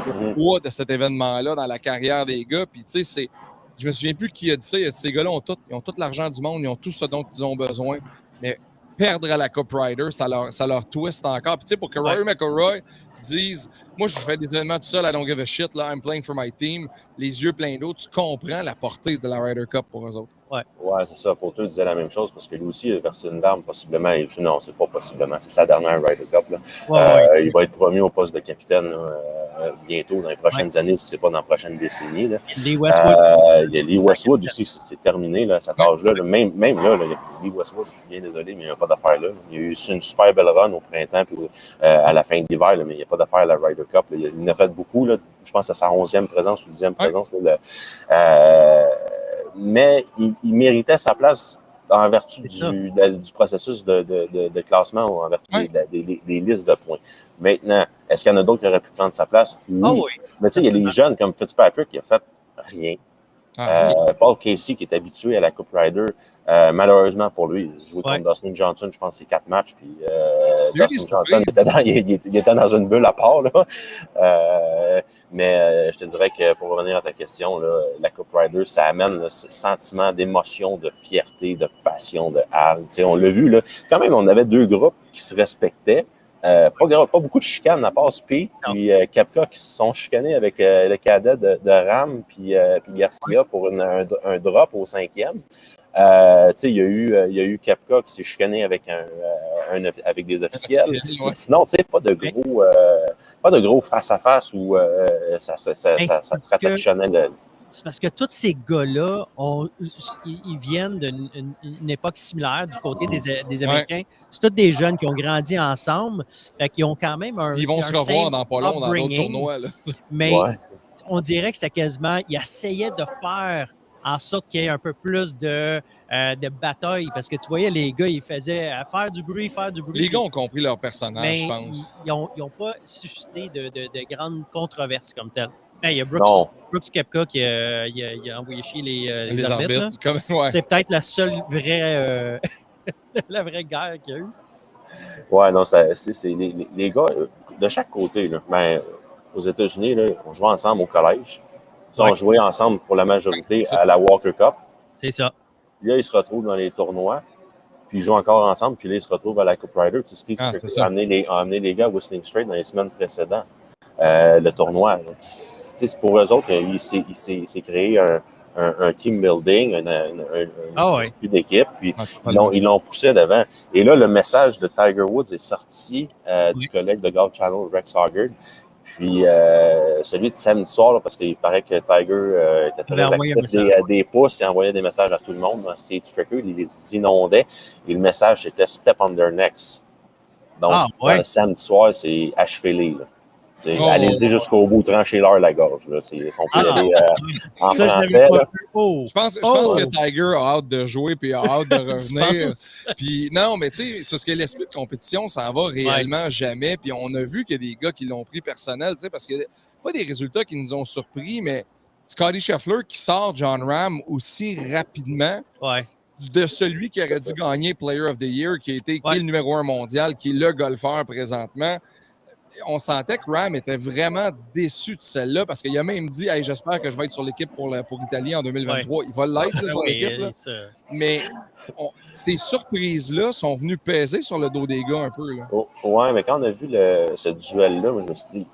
le poids de cet événement-là dans la carrière des gars. Puis tu sais, je me souviens plus qui a dit ça. Ces gars-là ils ont tout l'argent du monde, ils ont tout ce dont ils ont besoin. Mais perdre à la Cup Ryder, ça leur twist encore. Puis tu sais, pour que Rory McIlroy dise « Moi, je fais des événements tout seul, I don't give a shit, là, I'm playing for my team », les yeux pleins d'eau, tu comprends la portée de la Ryder Cup pour eux autres. Ouais, c'est ça. Poulter disait la même chose parce que lui aussi, il a versé une dame possiblement. Non, c'est pas possiblement. C'est sa dernière Ryder Cup. Là. Il va être promu au poste de capitaine bientôt, dans les prochaines années, si c'est pas dans la prochaine décennie. Là. Lee Westwood. Il y a Lee Westwood aussi, c'est terminé là, cet âge-là. Là. Même là, il y a Lee Westwood, je suis bien désolé, mais il n'y a pas d'affaire là. Il y a eu une super belle run au printemps puis à la fin de l'hiver, là, mais il n'y a pas d'affaire à la Ryder Cup. Là. Il en a fait beaucoup. Là. Je pense à sa 11e présence ou 10e présence. Là, mais il méritait sa place en vertu du processus de classement ou en vertu des listes de points. Maintenant, est-ce qu'il y en a d'autres qui auraient pu prendre sa place? Oui. Mais tu sais, il y a les jeunes comme Fitzpatrick qui a fait rien. Paul Casey qui est habitué à la Coupe Ryder, malheureusement pour lui, il jouait contre Dustin Johnson, je pense c'est 4 matchs, puis Dustin Johnson il était dans une bulle à part. Là. Mais je te dirais que pour revenir à ta question, là, la Coupe Ryder, ça amène ce sentiment d'émotion, de fierté, de passion, de hargne. On l'a vu, là, quand même, on avait deux groupes qui se respectaient, Pas beaucoup de chicanes à part Speed puis Koepka qui se sont chicanés avec le cadet de Ram puis Garcia pour un drop au 5e. Il y a eu Koepka qui s'est chicané avec avec des officiels. Ouais. Sinon, pas de gros face-à-face où ça se ratationnait. C'est parce que tous ces gars-là, ils viennent d'une époque similaire du côté des Américains. Ouais. C'est tous des jeunes qui ont grandi ensemble, qui ont quand même ils vont se revoir dans pas long dans d'autres tournois. Là. Mais on dirait que c'était quasiment... Ils essayaient de faire en sorte qu'il y ait un peu plus de bataille. Parce que tu voyais, les gars, ils faisaient faire du bruit. Les gars ont compris leur personnage, je pense. Ils n'ont pas suscité de grandes controverses comme telles. Il y a Brooks Koepka qui a envoyé chier les arbitres. C'est peut-être la seule vraie, la vraie guerre qu'il y a eu. Ouais, non, c'est les gars de chaque côté. Là, aux États-Unis, là, on jouait ensemble au collège. On jouait ensemble pour la majorité à la Walker Cup. C'est ça. Là, ils se retrouvent dans les tournois, puis ils jouent encore ensemble, puis là, ils se retrouvent à la Coupe Ryder. Steve a amené les gars à Whistling Straits dans les semaines précédentes. Le tournoi. C'est pour eux autres, il s'est créé un team building, un esprit d'équipe, puis ils l'ont poussé devant. Et là, le message de Tiger Woods est sorti du collègue de Golf Channel, Rex Hoggard, puis celui de samedi soir, là, parce qu'il paraît que Tiger était très actif des pouces, il envoyait des messages à tout le monde dans State Tracker, il les inondait, et le message c'était « Step on their necks ». Donc, samedi soir, c'est achevez-les. Allez-y jusqu'au bout, tranchez-leur la gorge. Là. Ils sont plus allés en français. Là. Je pense que Tiger a hâte de jouer et a hâte de revenir. Puis non, mais tu sais, c'est parce que l'esprit de compétition, ça en va réellement jamais. Puis on a vu qu'il y a des gars qui l'ont pris personnel, parce que pas des résultats qui nous ont surpris, mais Scottie Scheffler qui sort Jon Rahm aussi rapidement. De celui qui aurait dû gagner Player of the Year, qui est le numéro 1 mondial, qui est le golfeur présentement. On sentait que Rahm était vraiment déçu de celle-là parce qu'il a même dit hey, « J'espère que je vais être sur l'équipe pour l'Italie en 2023. » Il va l'être sur l'équipe. Là. Mais ces surprises-là sont venues peser sur le dos des gars un peu. Là. Oui, mais quand on a vu ce duel-là, moi, je me suis dit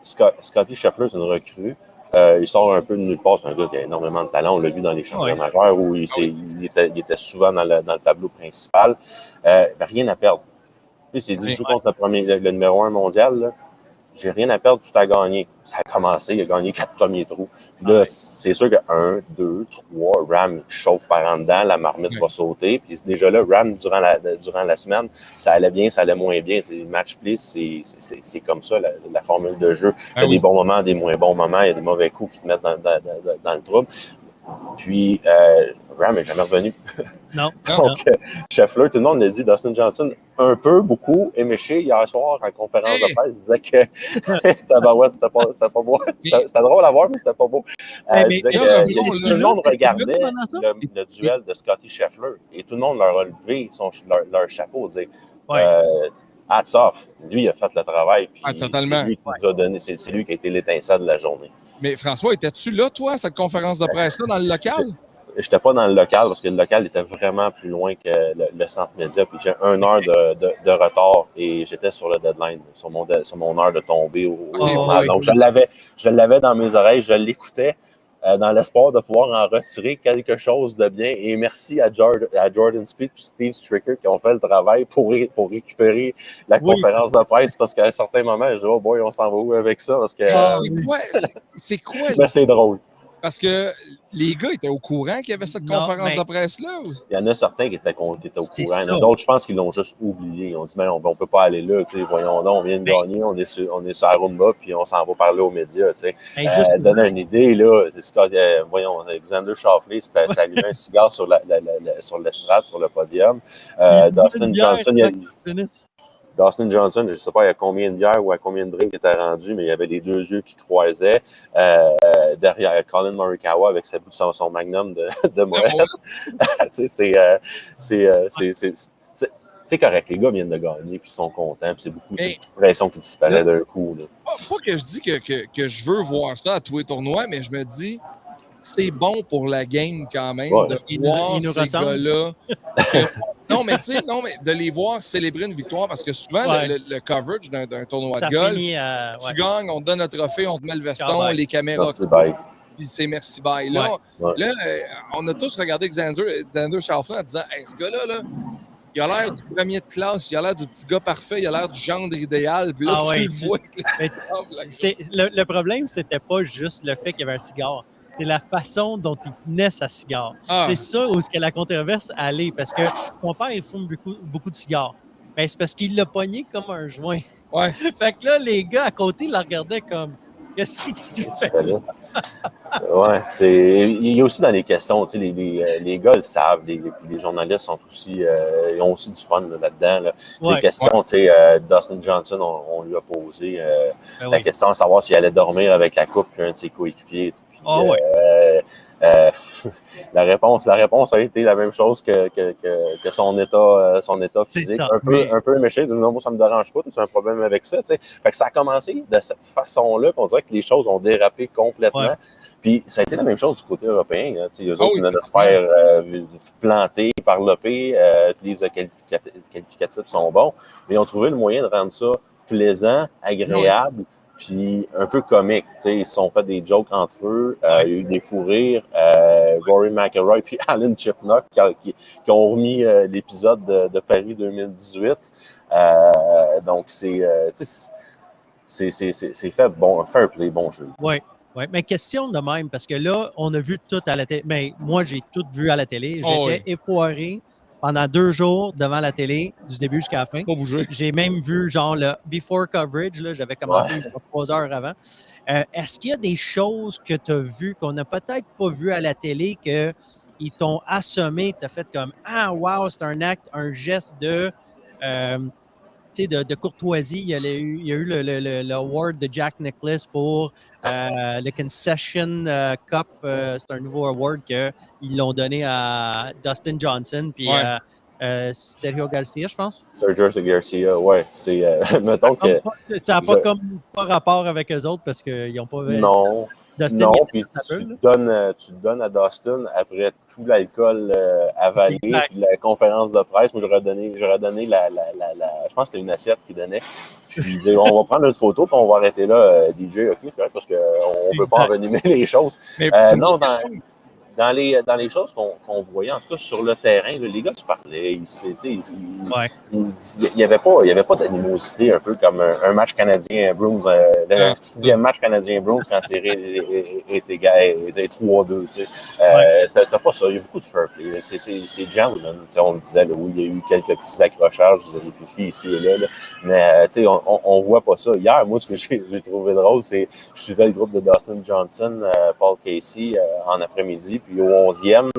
Scottie Scheffler, c'est une recrue. Il sort un peu de nulle part. C'est un gars qui a énormément de talent. On l'a vu dans les championnats majeurs où il était souvent dans le tableau principal. Rien à perdre. Il s'est dit, je joue contre le numéro 1 mondial, là, j'ai rien à perdre, tout à gagner. Ça a commencé, il a gagné 4 premiers trous. Puis là, c'est sûr que 1, 2, 3, Rahm chauffe par en dedans, la marmite va sauter. Puis déjà là, Rahm, durant la semaine, ça allait bien, ça allait moins bien. Le match play, c'est comme ça, la formule de jeu. Il y a des bons moments, des moins bons moments, il y a des mauvais coups qui te mettent dans le trouble. Puis, Rahm n'est jamais revenu. Non. Donc, Scheffler, tout le monde l'a dit, Dustin Johnson, un peu, beaucoup, éméché hier soir en conférence de presse, disait que tabarouette, c'était pas beau. C'était drôle à voir, mais c'était pas beau. Disait que tout le monde regardait le duel de Scottie Scheffler et tout le monde leur a levé leur chapeau, disait hats off. Lui, il a fait le travail, puis c'est lui qui nous a donné, c'est lui qui a été l'étincelle de la journée. Mais François, étais-tu là, toi, à cette conférence de presse-là, dans le local? J'étais pas dans le local parce que le local était vraiment plus loin que le centre média. Puis j'ai 1 heure de retard et j'étais sur le deadline, sur mon heure de tombée au journal. Donc je l'avais dans mes oreilles, je l'écoutais dans l'espoir de pouvoir en retirer quelque chose de bien. Et merci à Jordan Spieth et Steve Stricker qui ont fait le travail pour récupérer la conférence de presse parce qu'à un certain moment, je dis oh boy, on s'en va où avec ça? Parce que c'est quoi? Mais c'est drôle. Parce que les gars étaient au courant qu'il y avait cette conférence de presse-là? Il y en a certains qui étaient au courant. Il y en a d'autres, je pense qu'ils l'ont juste oublié. Ils ont dit, mais on ne peut pas aller là. Voyons donc, on vient de gagner, on est sur Arumba, puis on s'en va parler aux médias. Donner une idée, là, voyons, Alexander Schauffele s'allumait un cigare sur l'estrade, sur le podium. Dustin Johnson, je ne sais pas à combien de bières ou à combien de drinks il était rendu, mais il y avait les 2 yeux qui croisaient. Derrière Colin Morikawa avec son magnum de Moët. C'est correct. Les gars viennent de gagner puis ils sont contents. Puis c'est beaucoup cette pression qui disparaît d'un coup. Là. Pas que je dis que je veux voir ça à tous les tournois, mais je me dis c'est bon pour la game quand même de voir ces gars-là Non, mais tu sais, de les voir célébrer une victoire, parce que souvent, le coverage d'un tournoi de golf, tu gagnes, on te donne un trophée, on te met le veston, les caméras. Puis c'est merci bye. Là, on a tous regardé Xander Schauffele en disant hey, ce gars-là, là, il a l'air du premier de classe, il a l'air du petit gars parfait, il a l'air du gendre idéal. Puis là, tu le vois avec le problème, c'était pas juste le fait qu'il y avait un cigare. C'est la façon dont il tenait sa cigare. C'est ça où la controverse allait. Parce que mon père, il fume beaucoup de cigares. Ben, c'est parce qu'il l'a pogné comme un joint. Ouais. Fait que là, les gars à côté la regardaient comme qu'est-ce que tu fais là? Ouais, il y a aussi dans les questions, tu sais, les gars le savent, les journalistes sont aussi, ils ont aussi du fun là-dedans. Là. Les questions, tu sais, Dustin Johnson, on lui a posé la question de savoir s'il allait dormir avec la coupe qu'un de ses coéquipiers. La réponse a été la même chose que son état physique. Un peu méché. Non, moi, ça me dérange pas. Tu as un problème avec ça. T'sais. Fait que ça a commencé de cette façon-là qu'on dirait que les choses ont dérapé complètement. Ouais. Puis ça a été la même chose du côté européen. Hein. Eux autres venaient de se faire planter, varloper. Les qualificatifs sont bons. Mais ils ont trouvé le moyen de rendre ça plaisant, agréable. Puis un peu comique, tu sais, ils se sont fait des jokes entre eux, il y a eu des fous rires, Rory McIlroy puis Alan Chipnock qui ont remis l'épisode de Paris 2018. Donc c'est fait bon, fair play, bon jeu. Oui, mais question de même, parce que là, on a vu tout à la télé, mais moi j'ai tout vu à la télé, j'étais effoiré. Pendant 2 jours devant la télé, du début jusqu'à la fin. J'ai même vu genre le before coverage, là, j'avais commencé 3 heures avant. Est-ce qu'il y a des choses que tu as vues qu'on n'a peut-être pas vues à la télé qu'ils t'ont assommé, t'as fait comme « Ah, wow, c'est un acte, un geste de courtoisie. » Il y a eu le award de Jack Nicklaus pour le Concession Cup. C'est un nouveau award qu'ils l'ont donné à Dustin Johnson puis Sergio Garcia, je pense. Sergio Garcia, oui. C'est, mettons que... Ça n'a pas rapport avec eux autres parce qu'ils n'ont pas... Non. Dustin, puis tu donnes à Dustin après tout l'alcool avalé, puis la conférence de presse. Moi, j'aurais donné je pense que c'était une assiette qu'il donnait. Puis il disait, on va prendre une photo, puis on va arrêter là, DJ, OK, c'est vrai, parce qu'on ne peut pas envenimer les choses. Mais non, dans les choses qu'on voyait, en tout cas sur le terrain, là, les gars se parlaient, il n'y avait pas d'animosité, un peu comme un match canadien-Bruins, le 6e match canadien-Bruins quand c'est était 3-2. T'as pas ça, il y a beaucoup de fair play. C'est gentleman. On le disait, là, oui, il y a eu quelques petits accrochages, des filles ici et là, mais on voit pas ça. Hier, moi, ce que j'ai trouvé drôle, c'est je suivais le groupe de Dustin Johnson, Paul Casey en après-midi. Puis au 11e,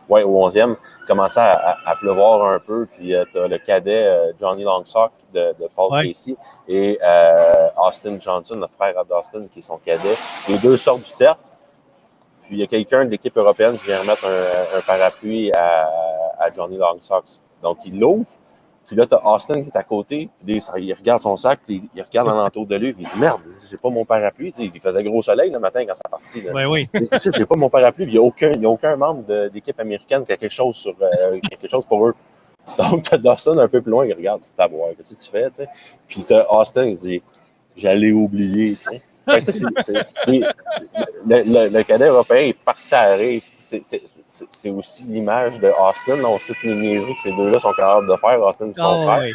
il commençait à pleuvoir un peu. Puis tu as le cadet Johnny Longsock de Paul Casey et Austin Johnson, le frère à Dustin, qui est son cadet. Les deux sortent du terre. Puis il y a quelqu'un de l'équipe européenne qui vient remettre un parapluie à Johnny Longsock. Donc il l'ouvre. Puis là, tu as Austin qui est à côté, puis il regarde son sac, puis il regarde alentour de lui, puis il dit « Merde, j'ai pas mon parapluie. » Il faisait gros soleil le matin quand ça partit. Oui. J'ai pas mon parapluie, puis il n'y a aucun membre d'équipe américaine qui a quelque chose pour eux. Donc, tu as Dustin un peu plus loin, il regarde, tu t'aboires, qu'est-ce que tu fais, tu sais. Puis tu as Austin qui dit « J'allais oublier, tu sais. » Le cadet européen est parti à rire. C'est aussi l'image de Austin. On sait que les niaiseries que ces deux-là sont capables de faire, Austin et son frère.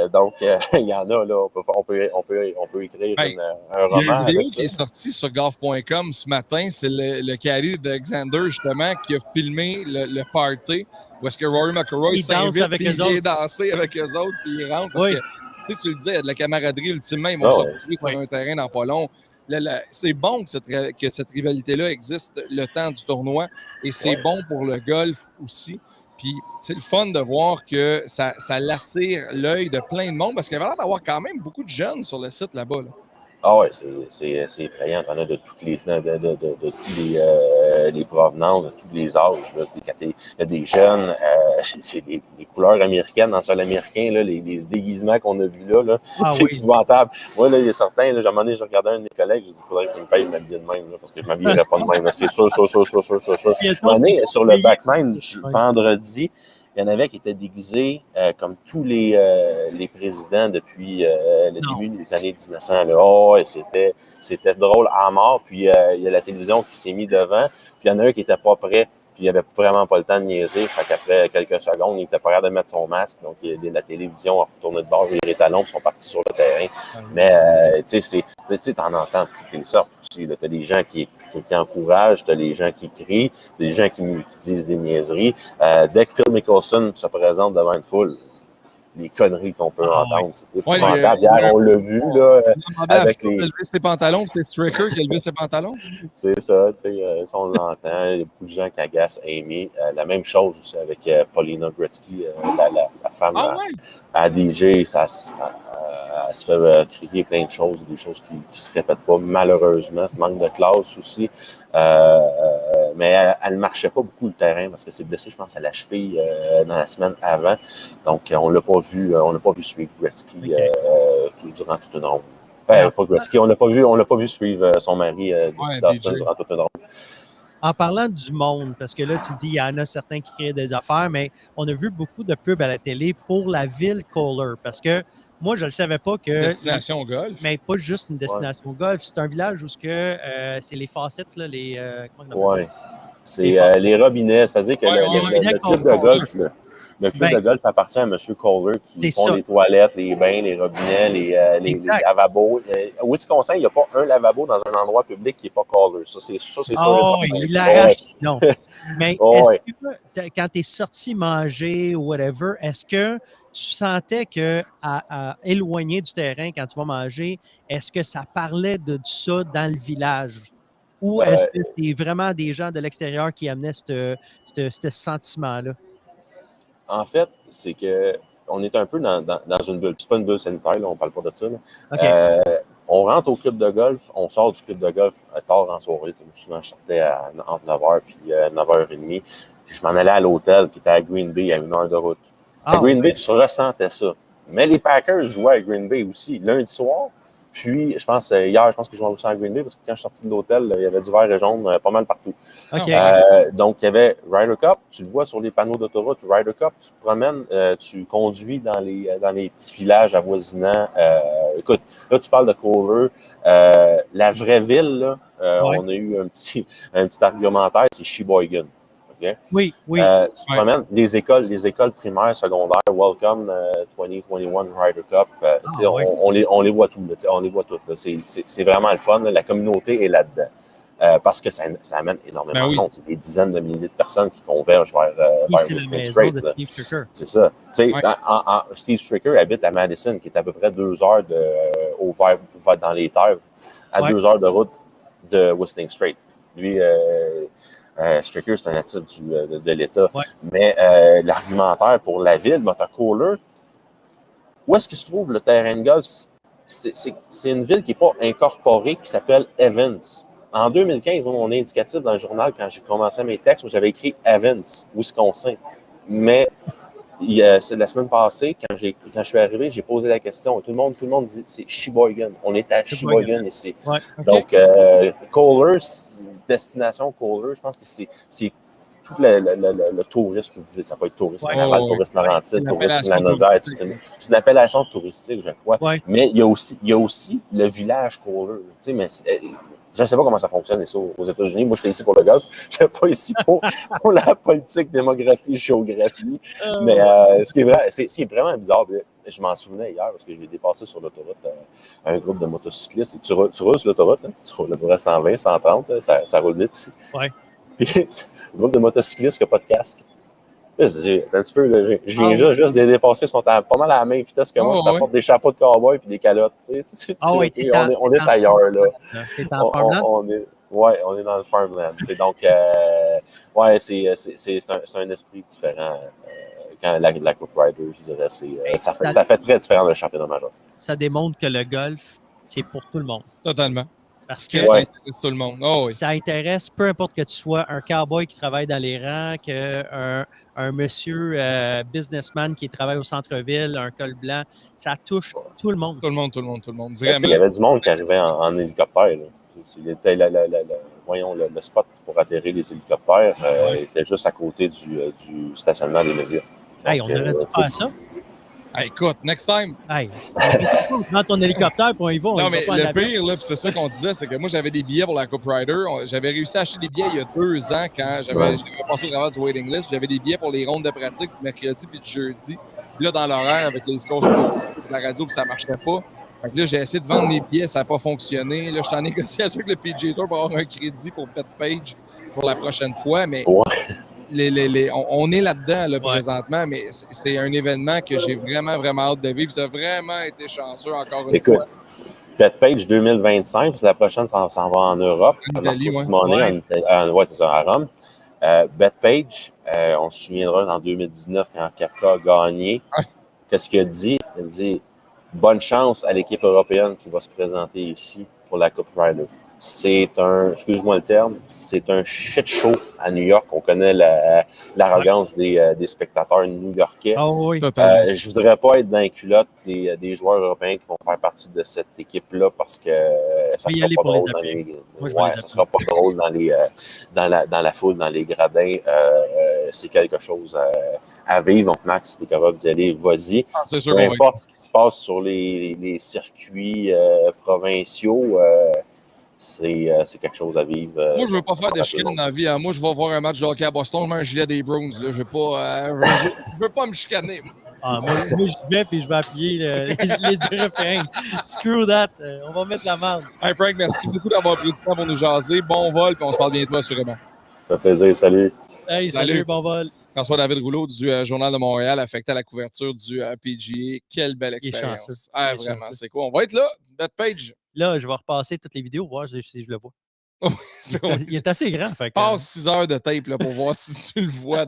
Donc, il y en a, là, on peut écrire un roman. Il y a une vidéo qui est sortie sur golf.com ce matin. C'est le cadet de Xander, justement, qui a filmé le party où est-ce que Rory McIlroy s'invite et il vient danser avec eux autres puis il rentre. Parce que, tu le disais, il y a de la camaraderie ultimement. Ils vont se retrouver sur un terrain dans pas long. C'est bon que cette rivalité-là existe le temps du tournoi et c'est bon pour le golf aussi. Puis c'est le fun de voir que ça l'attire l'œil de plein de monde parce qu'il y avait l'air d'avoir quand même beaucoup de jeunes sur le site là-bas. Là. Ah ouais, c'est effrayant. On a de tous les provenances, de tous les âges. Là. Il y a des jeunes, c'est des couleurs américaines dans le sol américain, là, les déguisements qu'on a vus là, c'est épouvantable. Moi, là, il y a certains, là, je regardais un de mes collègues, je dis il faudrait qu'il me paye m'habiller de même, là, parce que je ne m'habillerais pas de même. C'est sûr. À un moment donné, sur le Backman, vendredi, il y en avait qui étaient déguisés comme tous les présidents depuis le début des années 1900. Là. Oh, et c'était drôle à mort. Puis il y a la télévision qui s'est mise devant. Puis il y en a un qui était pas prêt. Puis il avait vraiment pas le temps de niaiser. Fait qu'après quelques secondes, il était pas capable de mettre son masque. Donc la télévision a retourné de bord, les talons, puis sont partis sur le terrain. Mais tu sais, t'en entends toutes les sortes aussi. T'as des gens qui encouragent, t'as les gens qui crient, t'as des gens qui disent des niaiseries. Dès que Phil Mickelson se présente devant une foule, les conneries qu'on peut entendre. C'est épouvantable. Hier, on l'a vu, là, avec les... lever ses pantalons, c'est Stricker qui a levé ses pantalons. C'est ça, tu sais, on l'entend. Il y a beaucoup de gens qui agacent Amy. La même chose aussi avec Paulina Gretzky, la femme à DJ. Ça se fait crier plein de choses, des choses qui se répètent pas, malheureusement. Ce manque de classe aussi. Mais elle ne marchait pas beaucoup le terrain parce que c'est blessé, je pense, à la cheville dans la semaine avant. Donc, on l'a pas vu suivre Gretzky durant toute une ronde. Pas Gretzky, on l'a pas vu suivre son mari Dustin durant toute une ronde. En parlant du monde, parce que là, tu dis, il y en a certains qui créent des affaires, mais on a vu beaucoup de pubs à la télé pour la ville Kohler, parce que moi, je ne le savais pas que... Destination golf. Mais pas juste une destination golf. C'est un village où c'est les faucets, là, comment on appelle ça? C'est les robinets. C'est-à-dire que le club de golf... Le club de golf appartient à M. Kohler qui font les toilettes, les bains, les robinets, les lavabos. Au Wisconsin, il n'y a pas un lavabo dans un endroit public qui n'est pas Kohler. Ça, c'est sûr. Il l'arrache. Non. Mais est-ce que quand tu es sorti manger ou whatever, est-ce que tu sentais que à éloigné du terrain quand tu vas manger, est-ce que ça parlait de ça dans le village? Ou est-ce que c'est vraiment des gens de l'extérieur qui amenaient ce sentiment-là? En fait, c'est que on est un peu dans une bulle. C'est pas une bulle sanitaire, là, on parle pas de ça. Okay. On rentre au club de golf, on sort du club de golf tard en soirée. Souvent, je sortais entre 9h et 9h30. Puis je m'en allais à l'hôtel qui était à Green Bay à 1 heure de route. À Green Bay, tu ressentais ça. Mais les Packers jouaient à Green Bay aussi, lundi soir. Puis, hier, je pense que je jouais aussi à Green Bay parce que quand je suis sorti de l'hôtel, il y avait du vert et jaune pas mal partout. Okay. Donc, il y avait Ryder Cup. Tu le vois sur les panneaux d'autoroute. Ryder Cup, tu te promènes, tu conduis dans les petits villages avoisinants. Écoute, là, tu parles de Kohler. La vraie ville, là, on a eu un petit argumentaire, c'est Sheboygan. Okay? Oui. Tu te promènes, les écoles primaires, secondaires, Welcome 2021 Ryder Cup, on les voit tous. On les voit toutes. C'est vraiment le fun. Là, la communauté est là-dedans. Parce que ça amène énormément de monde. C'est des dizaines de milliers de personnes qui convergent vers Western Strait. C'est ça. Steve Stricker habite à Madison, qui est à peu près 2 heures dans les terres, à 2 heures de route de Western Strait. Lui, Stricker, c'est un natif de l'État. Ouais. Mais l'argumentaire pour la ville, Kohler, où est-ce qu'il se trouve le terrain de golf? C'est une ville qui n'est pas incorporée, qui s'appelle Evans. En 2015, mon indicatif dans le journal, quand j'ai commencé mes textes, j'avais écrit Evans, Wisconsin. Mais c'est la semaine passée, quand je suis arrivé, j'ai posé la question. Tout le monde dit c'est Sheboygan. On est à Sheboygan ici. Ouais, okay. Donc, Kohler, destination Kohler, je pense que c'est tout le tourisme, tu disais, ça peut être tourisme naval, tourisme Laurentide, tourisme Lanaudière. C'est une appellation touristique, je crois. Ouais. Mais il y a aussi le village Kohler. Tu sais, mais je ne sais pas comment ça fonctionne ici aux États-Unis. Moi, je suis ici pour le golf. Je ne suis pas ici pour la politique, démographie, géographie. Mais ce qui est vraiment bizarre, je m'en souvenais hier parce que j'ai dépassé sur l'autoroute un groupe de motocyclistes. Et tu roules sur l'autoroute, là, tu roules à 120, 130, là, ça roule vite ici. Ouais. Puis, un groupe de motocyclistes qui n'a pas de casque. Là, un petit peu, je viens juste de les dépasser, ils sont pas mal à la même vitesse que moi, ça porte des chapeaux de cowboy et des calottes. Tu sais, on est ailleurs, là. On est dans le farmland. Donc, c'est un esprit différent. Quand la Coupe Ryder, je dirais, ça fait très différent d'un championnat majeur. Ça démontre que le golf, c'est pour tout le monde. Totalement. Parce que ça intéresse tout le monde. Ça intéresse peu importe que tu sois un cowboy qui travaille dans les rangs, un monsieur businessman qui travaille au centre-ville, un col blanc. Ça touche tout le monde. Tout le monde. Vraiment. Il y avait du monde qui arrivait en hélicoptère. Là. Le spot pour atterrir les hélicoptères était juste à côté du stationnement des médias. Hey, on aurait dû faire ça. Hey, écoute, next time. Hey, prends ton hélicoptère puis on y va. Non, mais le pire, là, c'est ça qu'on disait, c'est que moi, j'avais des billets pour la Coupe Ryder. J'avais réussi à acheter des billets il y a 2 ans quand j'avais passé au travers du waiting list. J'avais des billets pour les rondes de pratique du mercredi puis du jeudi. Puis là, dans l'horaire, avec les scores de la radio, puis ça ne marchait pas. Fait que là, j'ai essayé de vendre mes billets, ça n'a pas fonctionné. Là, je suis en négociation avec le PGA Tour pour avoir un crédit pour Betpage pour la prochaine fois, mais on est là-dedans là, présentement, mais c'est un événement que j'ai vraiment, vraiment hâte de vivre. Ça a vraiment été chanceux encore une fois. Betpage 2025, parce que la prochaine, ça va en Europe. En Italie, c'est ça, à Rome. Betpage, on se souviendra en 2019 quand Koepka a gagné. Qu'est-ce qu'il a dit? Il a dit bonne chance à l'équipe européenne qui va se présenter ici pour la Coupe Ryder. C'est excuse-moi le terme, c'est un shit show à New York. On connaît l'arrogance des spectateurs new-yorkais. Oh oui. Je voudrais pas être dans les culottes des joueurs européens qui vont faire partie de cette équipe-là parce que ça sera pas drôle ça sera pas drôle dans la foule, dans les gradins. C'est quelque chose à vivre. Donc, Max, si t'es capable d'y aller, vas-y. Peu importe ce qui se passe sur les circuits provinciaux, c'est quelque chose à vivre. Moi, je veux pas faire de chicane dans la vie. Hein. Moi, je vais voir un match de hockey à Boston, je mets un gilet des Bruins. Là. Je veux pas me chicaner. Moi, je vais puis je vais appuyer les Européens. Screw that. On va mettre la merde. Hey Frank, merci beaucoup d'avoir pris du temps pour nous jaser. Bon vol, puis on se parle bientôt assurément. Ça fait plaisir. Salut. Hey, salut, bon vol. François-David Rouleau du Journal de Montréal, affecté à la couverture du PGA. Quelle belle expérience. Vraiment, c'est cool. On va être là, Betpage. Là, je vais repasser toutes les vidéos, voir si je le vois. Il est assez grand. Passe 6 heures de tape là, pour voir si tu le vois.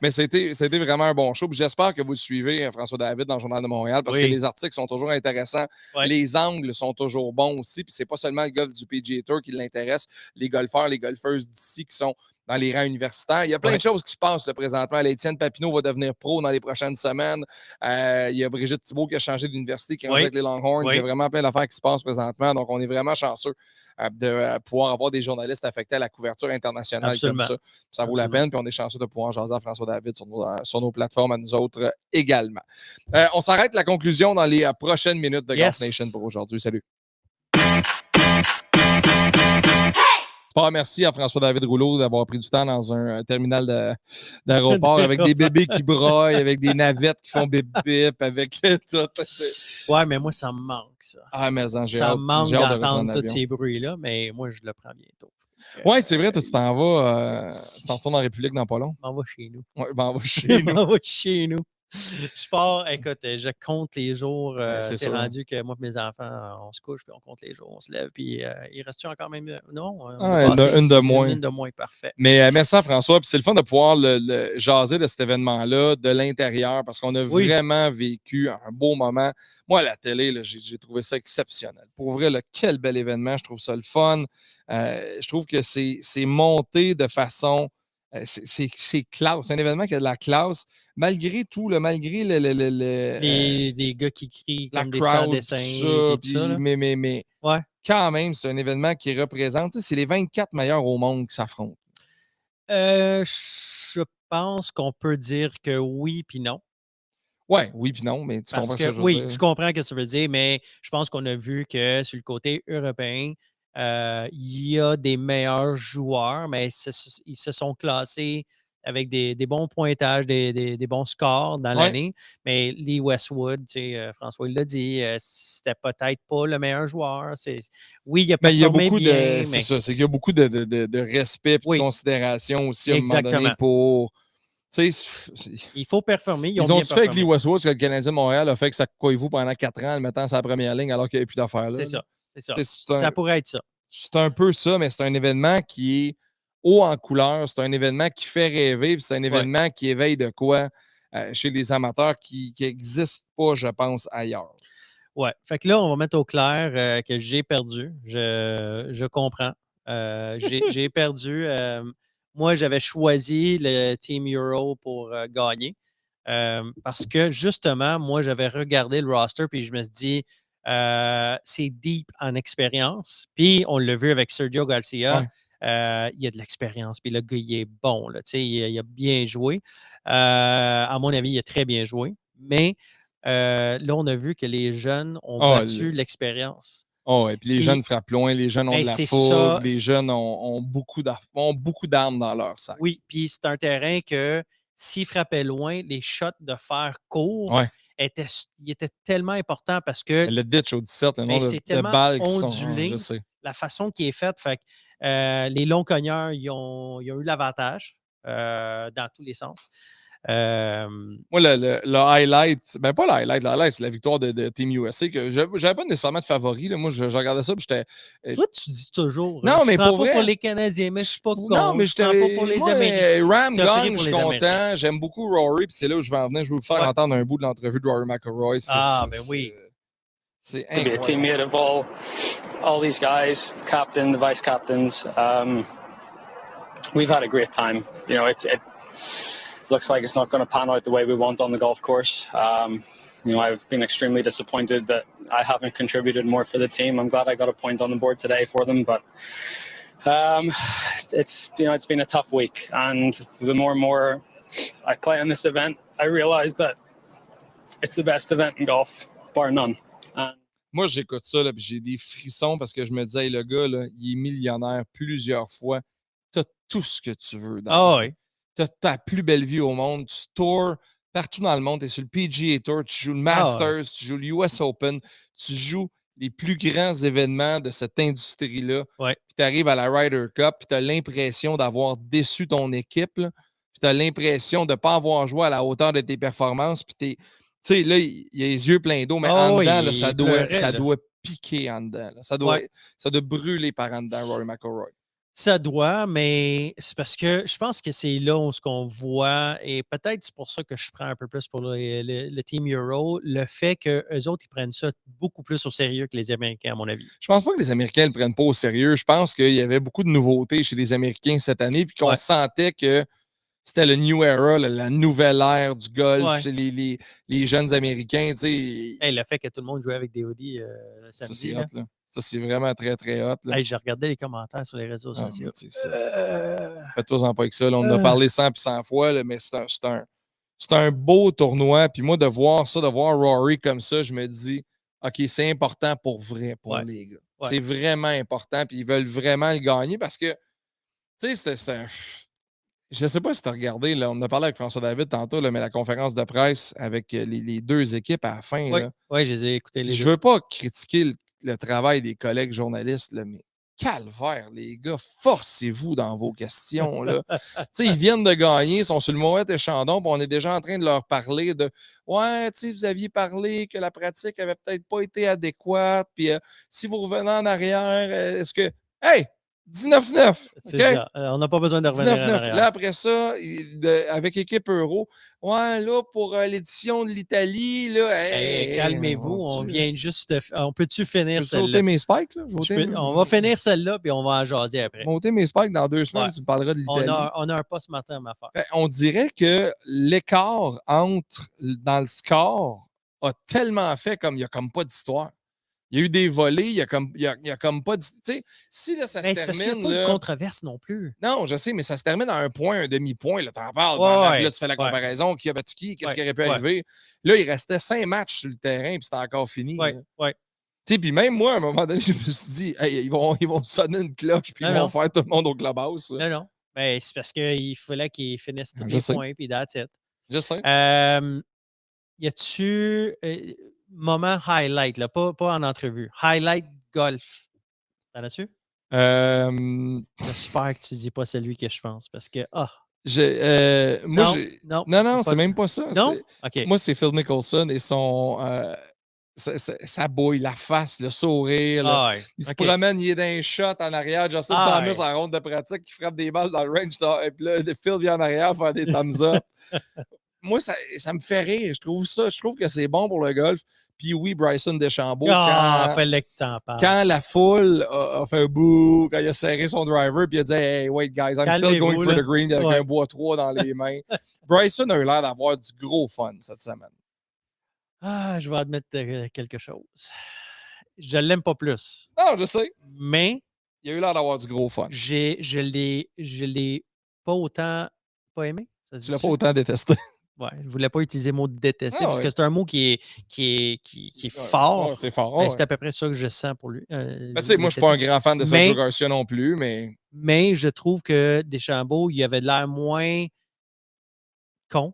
Mais c'était vraiment un bon show. J'espère que vous le suivez, François-David, dans le Journal de Montréal, parce que les articles sont toujours intéressants. Les angles sont toujours bons aussi. Puis c'est pas seulement le golf du PGA Tour qui l'intéresse, les golfeurs, les golfeuses d'ici qui sont dans les rangs universitaires. Il y a plein de choses qui se passent là, présentement. Étienne Papineau va devenir pro dans les prochaines semaines. Il y a Brigitte Thibault qui a changé d'université, qui est avec les Longhorns. Il y a vraiment plein d'affaires qui se passent présentement. Donc, on est vraiment chanceux de pouvoir avoir des journalistes affectés à la couverture internationale comme ça. Ça vaut la peine. Puis on est chanceux de pouvoir jaser à François-David sur nos plateformes à nous autres également. On s'arrête la conclusion dans les prochaines minutes de Golf Nation pour aujourd'hui. Salut. Merci à François-David Rouleau d'avoir pris du temps dans un terminal d'aéroport avec des bébés qui broient, avec des navettes qui font bip-bip, avec tout. Ouais, mais moi, ça me manque, ça. Ah, mais j'ai ça hâte, me manque d'entendre tous avion. Ces bruits-là, mais moi, je le prends bientôt. Oui, c'est vrai, toi, tu t'en vas, tu t'en retournes en République dans pas long. Je m'en vais chez nous. Oui, ben, on va chez nous. On va chez nous. Je pars, écoute, je compte les jours. C'est rendu que moi et mes enfants, on se couche, puis on compte les jours, on se lève, puis il reste encore même. Non, une de moins. Une de moins, parfait. Mais merci à François, puis c'est le fun de pouvoir le jaser de cet événement-là de l'intérieur, parce qu'on a vraiment vécu un beau moment. Moi, à la télé, là, j'ai trouvé ça exceptionnel. Pour vrai, là, quel bel événement, je trouve ça le fun. Je trouve que c'est monté de façon. C'est classe. C'est un événement qui a de la classe. Malgré tout, malgré les gars qui crient comme des sans-dessins et tout ça. Mais quand même, c'est un événement qui représente, c'est les 24 meilleurs au monde qui s'affrontent. Je pense qu'on peut dire que oui puis non. Oui puis non, mais tu comprends ce que je veux dire. Oui, je comprends ce que ça veut dire, mais je pense qu'on a vu que sur le côté européen, il y a des meilleurs joueurs, mais ils se sont classés avec des bons pointages, des bons scores dans l'année. Mais Lee Westwood, François il l'a dit, c'était peut-être pas le meilleur joueur. Oui, il a performé bien. C'est ça, c'est qu'il y a beaucoup de respect et de considération aussi à un moment donné pour... Il faut performer. Ils ont fait avec Lee Westwood, que le Canadien de Montréal a fait que ça coïvou pendant 4 ans en le mettant sur la première ligne alors qu'il n'y avait plus d'affaires là. C'est ça. Ça pourrait être ça. C'est un peu ça, mais c'est un événement qui est haut en couleur. C'est un événement qui fait rêver. C'est un événement qui éveille de quoi chez les amateurs qui n'existent pas, je pense, ailleurs. Ouais. Fait que là, on va mettre au clair que j'ai perdu. Je comprends. J'ai perdu. Moi, j'avais choisi le Team Euro pour gagner. Parce que, justement, moi, j'avais regardé le roster puis je me suis dit, c'est deep en expérience. Puis, on l'a vu avec Sergio Garcia. il a de l'expérience. Puis le gars, il est bon. Là, il a bien joué. À mon avis, il a très bien joué. Mais là, on a vu que les jeunes ont battu l'expérience. Oh, et puis les jeunes frappent loin, les jeunes ont de la fougue, les jeunes ont beaucoup d'armes dans leur sac. Oui, puis c'est un terrain que s'ils frappaient loin, les shots de fer court étaient tellement importants parce que le ditch au 17, le nombre de balles qui sont ondulées, je sais. La façon qui est faite, fait que, les longs cogneurs, ils ont eu l'avantage dans tous les sens. Moi, le highlight, ben pas le highlight, c'est la victoire de Team USA. Que j'avais pas nécessairement de favori. Là. Moi, je regardais ça, puis j'étais. Toi, tu dis toujours. Non, mais je prends pour pas vrai, pour les Canadiens, mais je suis pas con. Non, mais je prends pas pour les Américains. Ram gagne, je suis content. J'aime beaucoup Rory, puis c'est là où je vais en venir. Je vais vous faire entendre un bout de l'entrevue de Rory McIlroy. Ben oui. C'est to be a teammate of all these guys, captain, the vice captains. We've had a great time. You know, it looks like it's not going to pan out the way we want on the golf course. You know, I've been extremely disappointed that I haven't contributed more for the team. I'm glad I got a point on the board today for them, but it's been a tough week, and the more and more I play in this event, I realize that it's the best event in golf, bar none. Moi, j'écoute ça, là, puis j'ai des frissons parce que je me disais, hey, le gars, là, il est millionnaire plusieurs fois. T'as tout ce que tu veux dans la vie. Tu as ta plus belle vie au monde. Tu tours partout dans le monde. Tu es sur le PGA Tour, tu joues le Masters, tu joues le US Open, tu joues les plus grands événements de cette industrie-là. Puis tu arrives à la Ryder Cup, puis tu as l'impression d'avoir déçu ton équipe. Puis tu as l'impression de ne pas avoir joué à la hauteur de tes performances. Puis tu sais, là, il a les yeux pleins d'eau, mais en dedans, là, ça doit piquer en dedans. Là. Ça doit brûler par en dedans, Rory McIlroy. Ça doit, mais c'est parce que je pense que c'est là où ce qu'on voit, et peut-être c'est pour ça que je prends un peu plus pour le Team Euro, le fait qu'eux autres, ils prennent ça beaucoup plus au sérieux que les Américains, à mon avis. Je pense pas que les Américains ne le prennent pas au sérieux. Je pense qu'il y avait beaucoup de nouveautés chez les Américains cette année, puis qu'on sentait que c'était le new era, la nouvelle ère du golf chez les jeunes Américains. Le fait que tout le monde jouait avec des hoodies samedi. Ça, c'est hot, là. Ça, c'est vraiment très, très hot. J'ai regardé les commentaires sur les réseaux sociaux. Faites-toi-en pas avec ça. Là, on en a parlé 100 puis 100 fois, là, mais c'est un beau tournoi. Puis moi, de voir Rory comme ça, je me dis, OK, c'est important pour vrai pour les gars. C'est vraiment important. Puis ils veulent vraiment le gagner parce que, tu sais, je ne sais pas si tu as regardé, là, on a parlé avec François David tantôt, là, mais la conférence de presse avec les deux équipes à la fin. Oui, je les ai écoutés. Je ne veux pas critiquer le travail des collègues journalistes, là, mais calvaire, les gars, forcez-vous dans vos questions. Là. Ils viennent de gagner, ils sont sur le mauvais échandon, puis on est déjà en train de leur parler de ouais, vous aviez parlé que la pratique n'avait peut-être pas été adéquate, puis si vous revenez en arrière, est-ce que. Hey! 19-9. C'est ça. On n'a pas besoin de revenir 19-9. En arrière. Là, après ça, avec équipe Euro, ouais, là, pour l'édition de l'Italie, là. Calmez-vous, on vient juste. On peut-tu finir celle-là? Je vais mes spikes, là. On va finir celle-là, puis on va en jaser après. Monter mes spikes dans 2 semaines, tu me parleras de l'Italie. On a un pas ce matin à ma part. On dirait que l'écart dans le score a tellement fait comme il n'y a comme pas d'histoire. Il y a eu des volets, il y a comme pas de. Tu sais, si là, ça se termine. C'est parce qu'il n'y a pas de controverse non plus. Non, je sais, mais ça se termine à un point, un demi-point. Là, t'en parles. Là, tu fais la comparaison. Qui a battu qui? Qu'est-ce qui aurait pu arriver? Là, il restait 5 matchs sur le terrain, puis c'était encore fini. Tu sais, puis même moi, à un moment donné, je me suis dit, hey, ils vont sonner une cloche, puis ils vont faire tout le monde au clubhouse. Non. Ben, c'est parce qu'il fallait qu'ils finissent tous les points, puis that's it. Je sais. Y a-tu. Moment highlight, là, pas en entrevue. Highlight golf. T'en as-tu? J'espère que tu dis pas celui que je pense parce que. Non, c'est même pas ça. Non? Okay. Moi, c'est Phil Mickelson et son. Sa bouille, la face, le sourire. Là. Il se promène, il est dans un shot en arrière. Justin Thomas en ronde de pratique qui frappe des balles dans le range. Et puis là, Phil vient en arrière faire des thumbs up. Moi, ça me fait rire. Je trouve que c'est bon pour le golf. Puis oui, Bryson DeChambeau, quand la foule a fait bouh, quand il a serré son driver, puis il a dit « Hey, wait guys, I'm still going for the green » avec un bois 3 dans les mains. Bryson a eu l'air d'avoir du gros fun cette semaine. Je vais admettre quelque chose. Je l'aime pas plus. Non, je sais. Mais il a eu l'air d'avoir du gros fun. Je l'ai pas autant pas aimé. Tu l'as pas autant détesté. Ouais, je ne voulais pas utiliser le mot détester parce ouais. que c'est un mot qui est fort. C'est fort. C'est à peu près ça que je sens pour lui. Tu sais, moi, je suis pas un grand fan de Sergio Garcia non plus, mais je trouve que Deschambault, il avait l'air moins con,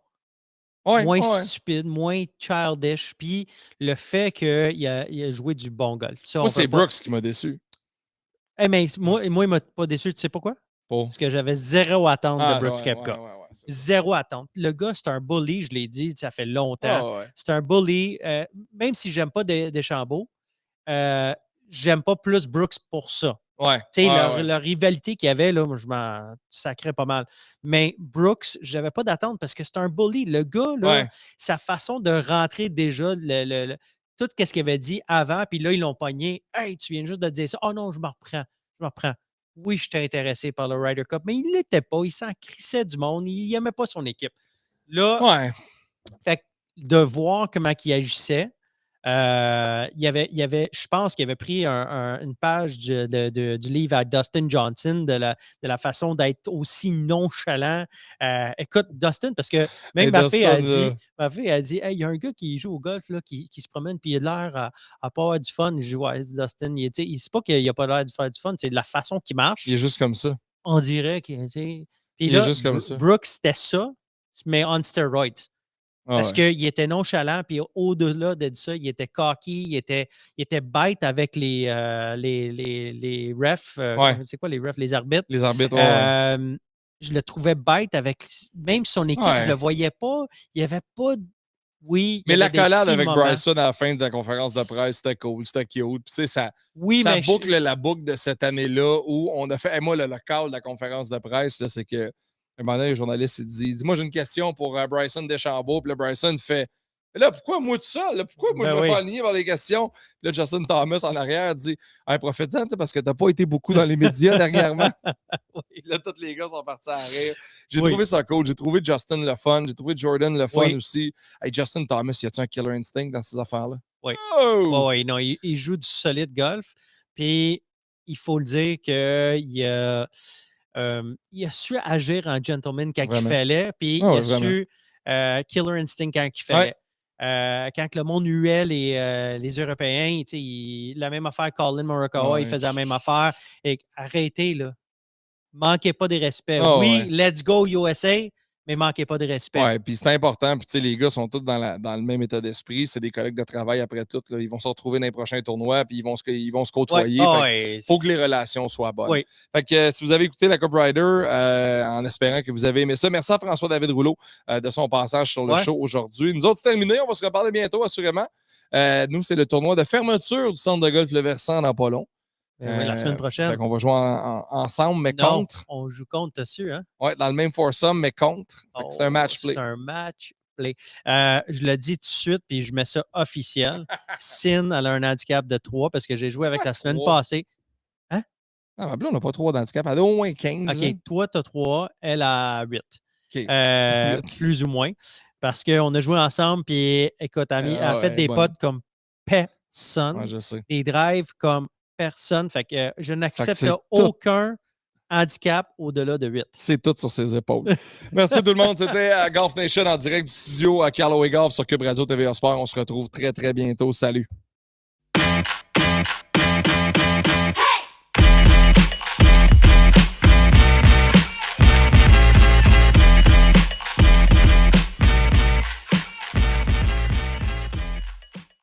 moins stupide, moins childish. Puis le fait qu'il a joué du bon golf. Ça, moi, c'est Brooks qui m'a déçu. Mais moi, il ne m'a pas déçu. Tu sais pourquoi? Parce que j'avais zéro attente de Brooks Koepka. Zéro attente. Le gars, c'est un bully, je l'ai dit, ça fait longtemps. C'est un bully. Même si j'aime pas Deschambault, j'aime pas plus Brooks pour ça. Leur rivalité qu'il y avait, là, moi, je m'en sacrais pas mal. Mais Brooks, j'avais pas d'attente parce que c'est un bully. Le gars, là, sa façon de rentrer déjà, tout ce qu'il avait dit avant, puis là, ils l'ont pogné. Hey, tu viens juste de dire ça. Oh non, je me reprends. Oui, j'étais intéressé par le Ryder Cup, mais il ne l'était pas. Il s'en crissait du monde. Il n'aimait pas son équipe. Là, fait, de voir comment il agissait, je pense qu'il avait pris une page du livre à Dustin Johnson de la façon d'être aussi nonchalant. Écoute, Dustin, parce que même ma fille a dit hey, il y a un gars qui joue au golf là, qui se promène puis il a l'air à pas avoir du fun. Je dis ouais, c'est Dustin. Il sait pas qu'il n'a pas l'air de faire du fun, c'est de la façon qu'il marche. Il est juste comme ça. On dirait qu'il il est juste comme ça. Brooks, c'était ça, mais on steroids. Parce qu'il était nonchalant, puis au-delà de ça, il était cocky, il était bête avec les refs. C'est quoi les refs? Les arbitres. Les arbitres, je le trouvais bête avec même son équipe, je le voyais pas. Il n'y avait pas... Oui, mais l'accolade avec Bryson à la fin de la conférence de presse, c'était cool, c'était cute. Puis, ça boucle la boucle de cette année-là où on a fait... Hey, moi, le call de la conférence de presse, là, c'est que un moment donné, le journaliste il dit dis-moi, j'ai une question pour Bryson DeChambeau. Puis là, Bryson fait là, pourquoi moi tout ça? Là, pourquoi moi je me fais aligner par les questions? Puis là, Justin Thomas en arrière dit hey, profite-en, parce que tu n'as pas été beaucoup dans les médias dernièrement. Là, tous les gars sont partis à rire. J'ai trouvé ça cool. J'ai trouvé Justin le fun. J'ai trouvé Jordan le fun aussi. Hey, Justin Thomas, y a-tu un killer instinct dans ces affaires-là? Oui. Non, il joue du solide golf. Puis, il faut le dire qu'il a. Il a su agir en gentleman quand il fallait, puis il a su killer instinct quand il fallait. Quand le monde huait les Européens, la même affaire, Colin Morikawa, il faisait la même affaire. Et arrêtez, là. Manquez pas de respect. Let's go USA, mais manquez pas de respect. Oui, puis c'est important. Puis, les gars sont tous dans le même état d'esprit. C'est des collègues de travail après tout. Là. Ils vont se retrouver dans les prochains tournois, puis ils vont se côtoyer. Il faut que les relations soient bonnes. Fait que si vous avez écouté la Cup Rider, en espérant que vous avez aimé ça, merci à François-David Rouleau de son passage sur le show aujourd'hui. Nous autres, c'est terminé. On va se reparler bientôt, assurément. Nous, c'est le tournoi de fermeture du centre de golf Le Versant dans pas long. La semaine prochaine. Fait qu'on va jouer ensemble, mais contre. On joue contre, t'es sûr, hein? Oui, dans le même foursome, mais contre. C'est un match play. C'est un match play. Je le dis tout de suite, puis je mets ça officiel. Sin, elle a un handicap de 3 parce que j'ai joué avec la semaine passée. Hein? Non, mais là, on n'a pas 3 d'handicap. Elle a au moins 15. OK, toi, tu as 3, elle a 8. Plus ou moins. Parce qu'on a joué ensemble, puis écoute, elle a fait des potes comme personne. Ouais, je sais. Des drives comme personne. Fait que je n'accepte aucun handicap au-delà de 8. C'est tout sur ses épaules. Merci tout le monde. C'était Golf Nation en direct du studio à Callaway Golf sur Cube Radio TVA Sport. On se retrouve très, très bientôt. Salut.